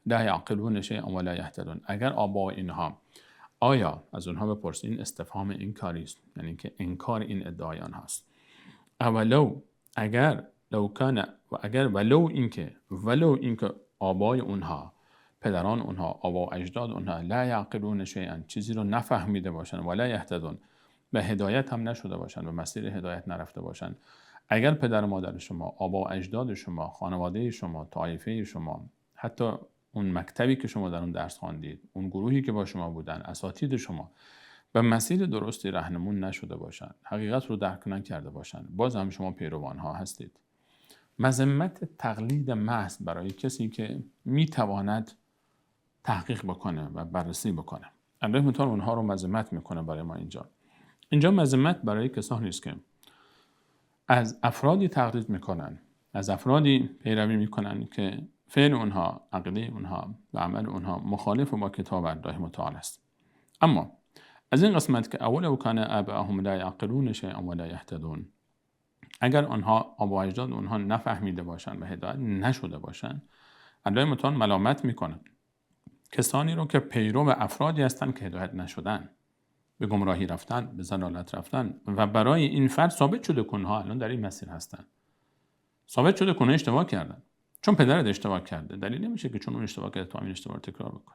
لا یعقلون شیئا ولا یهتدون، اگر آبا اینها، آیا از اونها بپرسید، این استفهام انکاری است، یعنی که انکار این ادعای آنها است. اولو، اگر، لو کان، و اگر، ولو اینکه آبای اونها، پدران اونها، آبا و اجداد اونها لا یعقلون شیئا، چیزی رو نفهمیده باشن، ولا یهتدون، به هدایت هم نشده باشن، به مسیر هدایت نرفته باشن. اگر پدر و مادر شما، آبا و اجداد شما، خانواده شما، طایفه شما، حتی اون مکتبی که شما در اون درس خواندید، اون گروهی که با شما بودن، اساتید شما، به مسیر درستی راهنمون نشده باشند، حقیقت رو درک نکرده باشند، باز هم شما پیروان ها هستید. مذمت تقلید محض برای کسی که میتواند تحقیق بکنه و بررسی بکنه. الله متعال اونها رو مذمت میکنه برای ما. اینجا مذمت برای کسانی نیست که از افرادی تقلید میکنن، از افرادی پیروی میکنن که فعل اونها، عقیده اونها و عمل اونها مخالف با کتاب الله متعال است. اما از این قسمت که اولو کان آباؤهم لا یعقلون شیئا ولا یهتدون، اگر آنها، آبا و اجداد اونها نفهمیده باشند و هدایت نشده باشند، الله متعال ملامت میکنه کسانی رو که پیرو افرادی هستند که هدایت نشدن، به گمراهی رفتن، به ضلالت رفتن و برای این فرد ثابت شده که اونها الان در این مسیر هستن، ثابت شده که اونها اشتباه کردن. چون پدرت اشتباه کرده دلیل نمیشه که چون اون اشتباه کرده تو همین اشتباه رو تکرار بکن.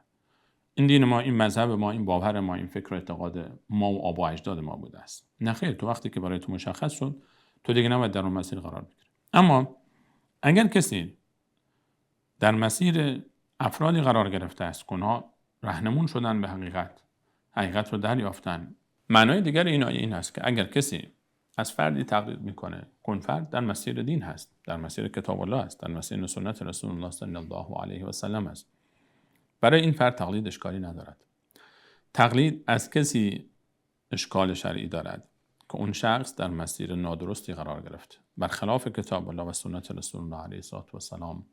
این دین ما، این مذهب ما، این باور ما، این فکر و اعتقاد ما و آبا و اجداد ما بوده است. نه خیر، تو وقتی که برای تو مشخص شد تو دیگه نباید در اون مسیر قرار بگیری. اما اگر کسی در مسیر افرادی قرار گرفته است که اونها راهنمون شدن به حقیقت حقیقت رو دریافتن. معنای دیگر این آیه این است که اگر کسی از فردی تقلید میکنه، اون فرد در مسیر دین هست، در مسیر کتاب الله است، در مسیر سنت رسول الله صلی الله علیه و سلم است. برای این فرد تقلید اشکالی ندارد. تقلید از کسی اشکال شرعی دارد که اون شخص در مسیر نادرستی قرار گرفت، برخلاف کتاب الله و سنت رسول الله علیه و سلام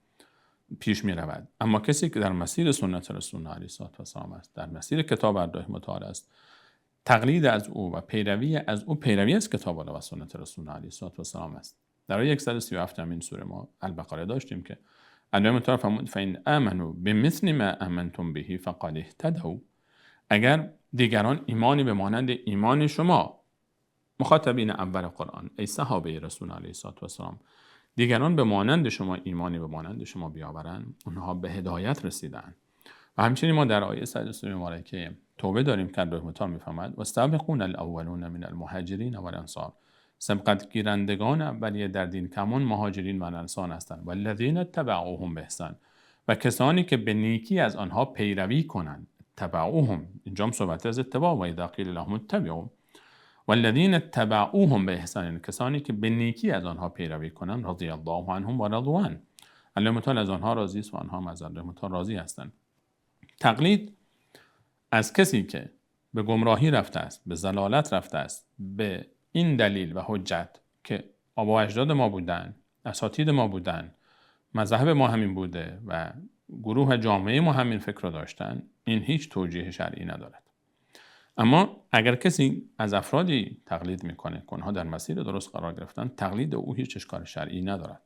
پیش می رود. اما کسی که در مسیر سنت رسول الله علیه و سلام است، در مسیر کتاب الله متعال است، تقلید از او و پیروی از او پیروی از کتاب الله و سنت رسول الله علیه و سلام است. در آیه 137 همین سوره ما البقره داشتیم که الله متعال فرمود فإن آمنوا بمثل ما آمنتم به فقد اهتدوا. اگر دیگران ایمانی به مانند ایمان شما، مخاطبین اول قرآن ای صحابه رسول علیه و سلام، دیگران به مانند شما ایمانی به مانند شما بیاورند، اونها به هدایت رسیدن. و همچنین ما در آیه 103 مبارکه توبه داریم که الله متعال میفرماید والسابقون الاولون من المهاجرین والانصار، سبقت گیرندگان اولیه در دین کمان مهاجرین و انصار هستند، والذین اتبعوهم باحسان، و کسانی که به نیکی از آنها پیروی کنند. تبعوهم، اینجا صحبت از اتباع، و اذا قیل لهم اتبعوا والذین اتبعوهم باحسان، کسانی که به نیکی از آنها پیروی کنند. رضی الله عنهم و رضوا عنه، الله متعال از آنها راضی است و آنها هم از الله متعال راضی هستند. تقلید از کسی که به گمراهی رفته است، به ضلالت رفته است، به این دلیل و حجت که آبا و اجداد ما بودن، اساتید ما بودن، مذهب ما همین بوده و گروه جامعه ما همین فکر رو داشتن، این هیچ توجیه شرعی ندارد. اما اگر کسی از افرادی تقلید میکنه که اونها در مسیر درست قرار گرفتن، تقلید او هیچ اشکال شرعی ندارد.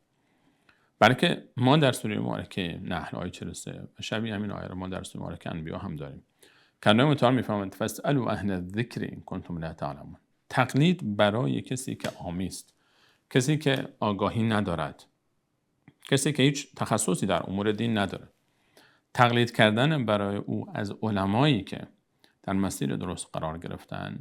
بلکه ما در سوره مبارکه نحل آیه 43 و شبیه همین آیه رو ما در سوره مبارکه انبیا هم داریم که الله متعال میفرماید فاسألوا اهل الذکر ان کنتم لا تعلمون. تقلید برای کسی که عامی است، کسی که آگاهی ندارد، کسی که هیچ تخصصی در امور دین نداره، تقلید کردن برای او از علمایی که در مسیر درست قرار گرفتن،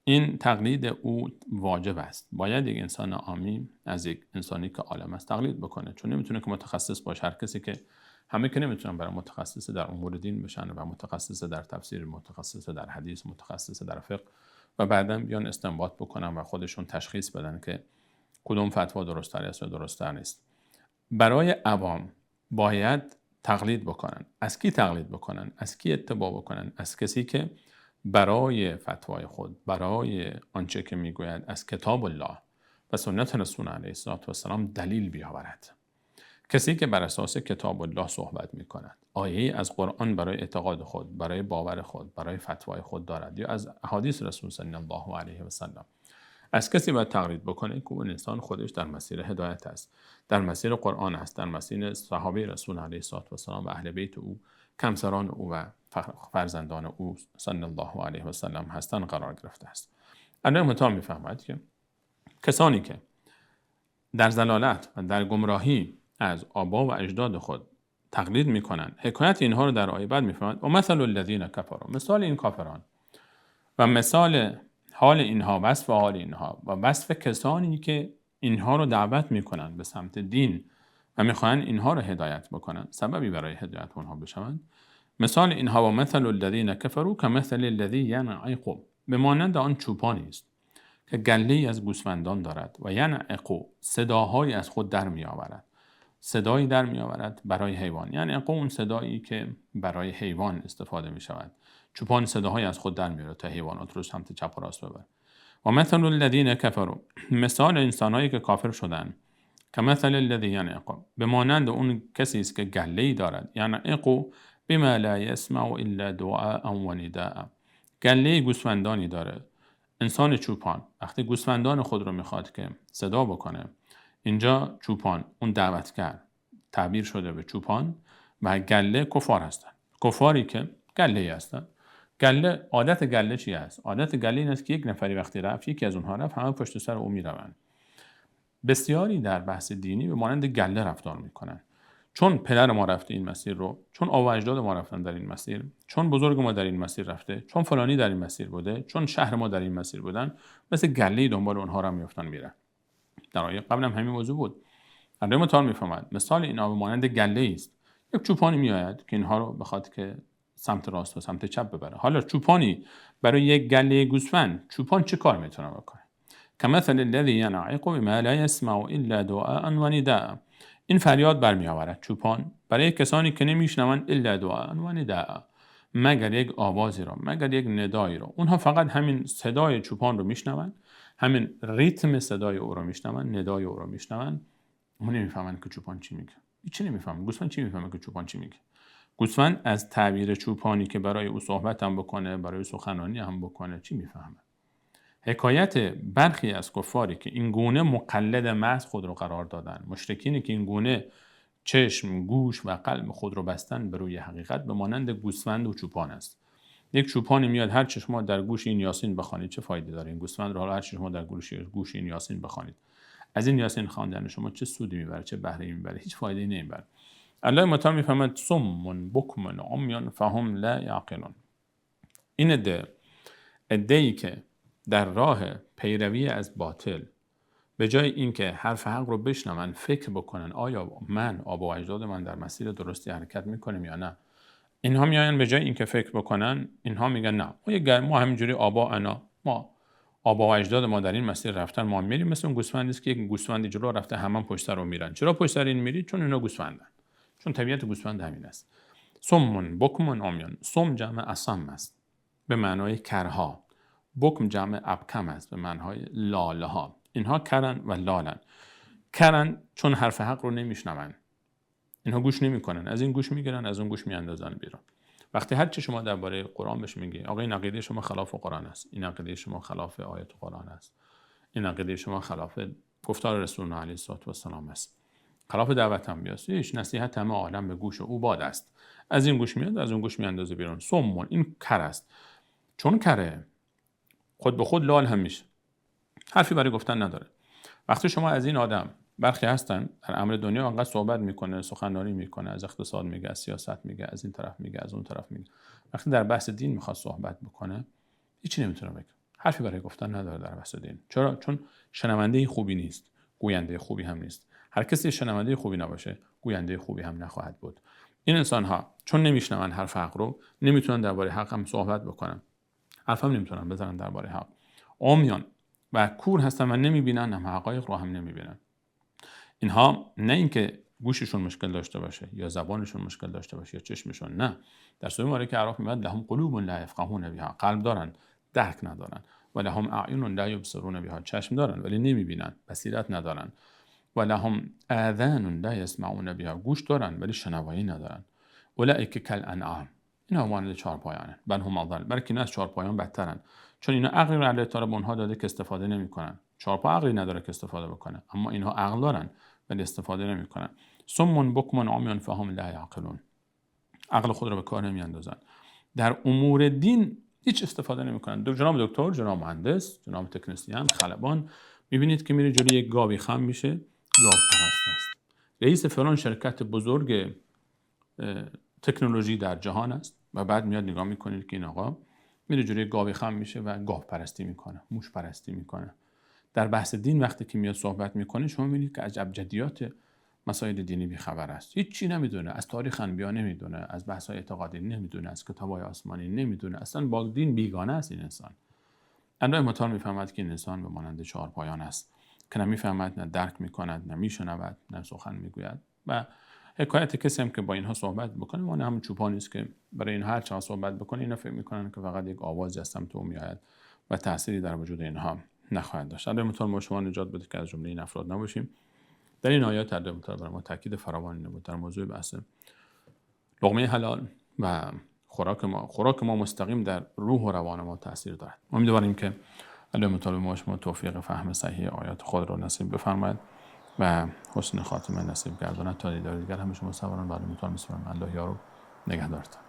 این تقلید او واجب است. باید یک انسان عامی از یک انسانی که عالم است تقلید بکنه، چون نمیتونه که متخصص باشه. هر کسی که همه که نمیتونن برای متخصص در امور دین بشن و متخصص در تفسیر، متخصص در حدیث، متخصص در فقه و بعداً بیان استنباط بکنن و خودشون تشخیص بدن که کدوم فتوا درست‌تر است و درست‌تر نیست. برای عوام باید تقلید بکنن. از کی تقلید بکنن؟ از کی اتباع بکنن؟ از کسی که برای فتوای خود، برای آنچه که میگوید از کتاب الله و سنت رسول علیه و سلام دلیل بیاورد. کسی که بر اساس کتاب الله صحبت میکند، آیه از قرآن برای اعتقاد خود، برای باور خود، برای فتوای خود دارد، یا از احادیث رسول صلی الله علیه و سلم، از کسی باید تقلید بکنه که اون انسان خودش در مسیر هدایت است، در مسیر قرآن است، در مسیر صحابه رسول علیه و سلام و اهل بیت او، کمسران او و فرزندان او صلی الله علیه و سلم هستن قرار گرفته است. الله متعال میفهمد که کسانی که در ضلالت و در گمراهی از آبا و اجداد خود تقلید میکنند، حکایت اینها رو در آیه بعد میفهمد و مثل الذین کفروا، مثال این کافران و مثال حال اینها، وصف حال اینها و وصف کسانی که اینها رو دعوت میکنند به سمت دین و میخواهند اینها رو هدایت بکنند، سببی برای هدایت اونها بشوند. مثال اینها و مثل الذین کفروا کمثل الذی ینعق، به مانند آن چوپانی است که گله‌ای از گوسفندان دارد و ینعق، صداهایی از خود در میآورد، صدایی در میآورد برای حیوان. یعنی اون صدایی که برای حیوان استفاده می شود. چوپان صداهایی از خود در میاره تا حیوانات رو سمت چپ و راست ببره. و مثل الذین کفروا، مثال انسانایی که کافر شدن، که مثل الذی ینعق، به مانند اون کسی است که گله‌ای دارد، ینعق بما لا یسمع الا دعاء و نداء، گله گوسفندانی داره. انسان چوپان وقتی گوسفندان خود رو میخواد که صدا بکنه، اینجا چوپان اون دعوتگر تعبیر شده به چوپان و گله کفار هستن، کفاری که گله هستن. گله، عادت گله چی است؟ عادت گله این است که یک نفری وقتی رفت، یکی از اونها رفت، همه پشت سر او میروند. بسیاری در بحث دینی به مانند گله رفتار میکنن. چون پدر ما رفته این مسیر رو، چون آبا اجداد ما رفتن در این مسیر، چون بزرگ ما در این مسیر رفته، چون فلانی در این مسیر بوده، چون شهر ما در این مسیر بودن، مثل گله دنبال اونها رو میافتن میرن. در آیه قبل هم همین موضوع بود. الله تعالی میفهمد مثال اینا به مانند گله است. یک چوپانی میآید که اینها رو بخواد که سمت راست و سمت چپ ببره. حالا چوپانی برای یک گله گوسفند چوپان چه کار میتونه بکنه؟ کمثل الذی ینعق بما لا یسمع الا دعاء و نداء. این فریاد برمی آورد چوپان برای کسانی که نمیشنوند الا دعاء و نداء، مگر یک آوازی را، مگر یک ندایی را. اونها فقط همین صدای چوپان رو میشنوند، همین ریتم صدای او رو میشنوند، ندای او رو میشنوند. اون نمیفهمند که چوپان چی میگه. هیچ نمیفهمه. گوسفند چی میفهمه که چوپان چی میگه؟ گوسفند از تعبیر چوپانی که برای او صحبت هم بکنه، برای سخنرانی هم بکنه، چی میفهمه؟ حکایت برخی از کفاری که این گونه مقلد محض خود رو قرار دادن، مشرکینی که این گونه چشم، گوش و قلب خود رو بستن به روی حقیقت، به مانند گوسفند و چوپان است. یک چوپانی میاد هر چه شما در گوش این یاسین بخوانید چه فایده داره؟ این گوسفند رو هر چه شما در گوش این یاسین بخوانید، از این یاسین خواندن شما چه سودی میبره، چه بهره میبره؟ هیچ فایده‌ای نمیبره. الله متعال میفهمد صم بکم عمی فهم لا یعقلون. این عده‌ای که در راه پیروی از باطل به جای اینکه حرف حق رو بشنون، فکر بکنن آیا من، آبا و اجداد من در مسیر درستی حرکت میکنیم یا نه، اینها میاین به جای اینکه فکر بکنن، اینها میگن نه، ما همینجوری ما آبا و اجداد ما در این مسیر رفتن، ما میریم. مثل اون گوسفندی است که یک گوسفندی جلو رفته، همه پشت سر رو میرن. چرا پشت سر این میرید؟ چون اینا گوسفندن، چون طبیعت گوسفند همین است. صم بکم عمیان. صم جمع اصم است به معنای کرها، بکم جمع ابکم است به معنای لاله ها. اینها کرن و لالن. کرن چون حرف حق رو نمیشنون، اینها گوش نمیکنن، از این گوش میگیرن، از اون گوش میاندازن بیرون. وقتی هر چه شما درباره قرآن بهش میگی، آقا این عقیده شما خلاف قرآن است، این عقیده شما خلاف آیات قرآن است، این عقیده شما خلاف گفتار رسول الله علیه السلام است، خلاف دعوت انبیاست، هیچ نصیحت همه عالم به گوش او باد است، از این گوش میاد، از اون گوش میاندازه بیرون. صمون، این کر است. چون کره خود به خود لال هم میشه، حرفی برای گفتن نداره. وقتی شما از این آدم، برخی هستن در امر دنیا انقدر صحبت میکنه، سخنرانی میکنه، از اقتصاد میگه، از سیاست میگه، از این طرف میگه، از اون طرف میگه، وقتی در بحث دین میخواد صحبت بکنه هیچی نمیتونه بگه، حرفی برای گفتن نداره در بحث دین. چرا؟ چون شنونده خوبی نیست، گوینده خوبی هم نیست. هر کسی شنونده خوبی نباشه، گوینده خوبی هم نخواهد بود. این انسان ها چون نمیشنون حرف حق رو، نمیتونن درباره حق هم صحبت بکنن، حرف هم نمیتونن بزنن درباره حق. عمیان و کور هستن و نمیبینن، هم حقایق رو هم نمیبینن. اینها نه اینکه گوششون مشکل داشته باشه یا زبانشون مشکل داشته باشه یا چشمشون، نه. در سوره مبارکه که اعراف میاد لهم قلوب لا یفقهون بها، قلب دارن درک ندارن، و لهم اعین لا یبصرون بها، چشم دارن ولی نمیبینن، بصیرت ندارن، و لهم اذان لا یسمعون بها، گوش دارن ولی شنوایی ندارن. اولئک کالانعام، اینا مانند چهارپایانن، بل هم اضل، بلکه نه از چهارپایان بدترن، چون اینا عقلی رو الله تعالی به اونها داده که استفاده نمیکنن. چهارپا عقلی نداره که استفاده بکنه، اما اینها عقل دارن ولی استفاده نمیکنن. صم بکم عمی فهم لا یعقلون، عقل خود رو به کار نمیاندازن، در امور دین هیچ استفاده نمیکنن. جناب دکتر، جناب مهندس، جناب تکنسین، خلبان، میبینید که میره جلوی یک گاوی خم میشه، گاو پرست است، رئیس فلان شرکت بزرگ تکنولوژی در جهان است، و بعد میاد نگاه میکنید که این آقا میره جلوی گاوی خم میشه و گاو پرستی میکنه، موش پرستی میکنه. در بحث دین وقتی که میاد صحبت میکنه، شما میبینید که از ابجدیات مسائل دینی بیخبر است، هیچ چی نمیدونه، از تاریخ انبیا نمیدونه، از بحث‌های اعتقادی نمیدونه، از کتاب‌های آسمانی نمیدونه، اصلا با دین بیگانه است این انسان. الله متعال میفهمد که این انسان به مانند چهارپایان است که نمیفهمد، نه درک میکند، نه میشنود، نه سخن میگوید. و حکایت کسی هم که با اینها صحبت بکنه، اون هم چوپانی است که برای این هر چه صحبت بکنه، اینا فکر میکنن که فقط یک آوازی از سمت اون میآید و تأثیری در وجود اینها نخواهد داشت. الله متعال ما شما نجات بده که از جمله این افراد نباشیم. در این آیات الله متعال برای ما تاکید فراوانی نمود در موضوع بحث لقمه حلال و خوراک ما مستقیم در روح و روان ما تاثیر دارد. امیدواریم که الله متعال ما شما توفیق فهم صحیح آیات خود را نصیب بفرماید و حسن خاتمه نصیب گرداند. تا دیدار دیگر همه شما سواران بعد متعال می‌سپارم. الله یار و نگهدارتان.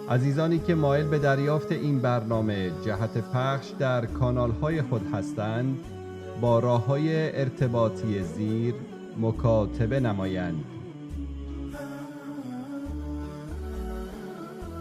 عزیزانی که مایل به دریافت این برنامه جهت پخش در کانال‌های خود هستند، با راه‌های ارتباطی زیر مکاتبه نمایند.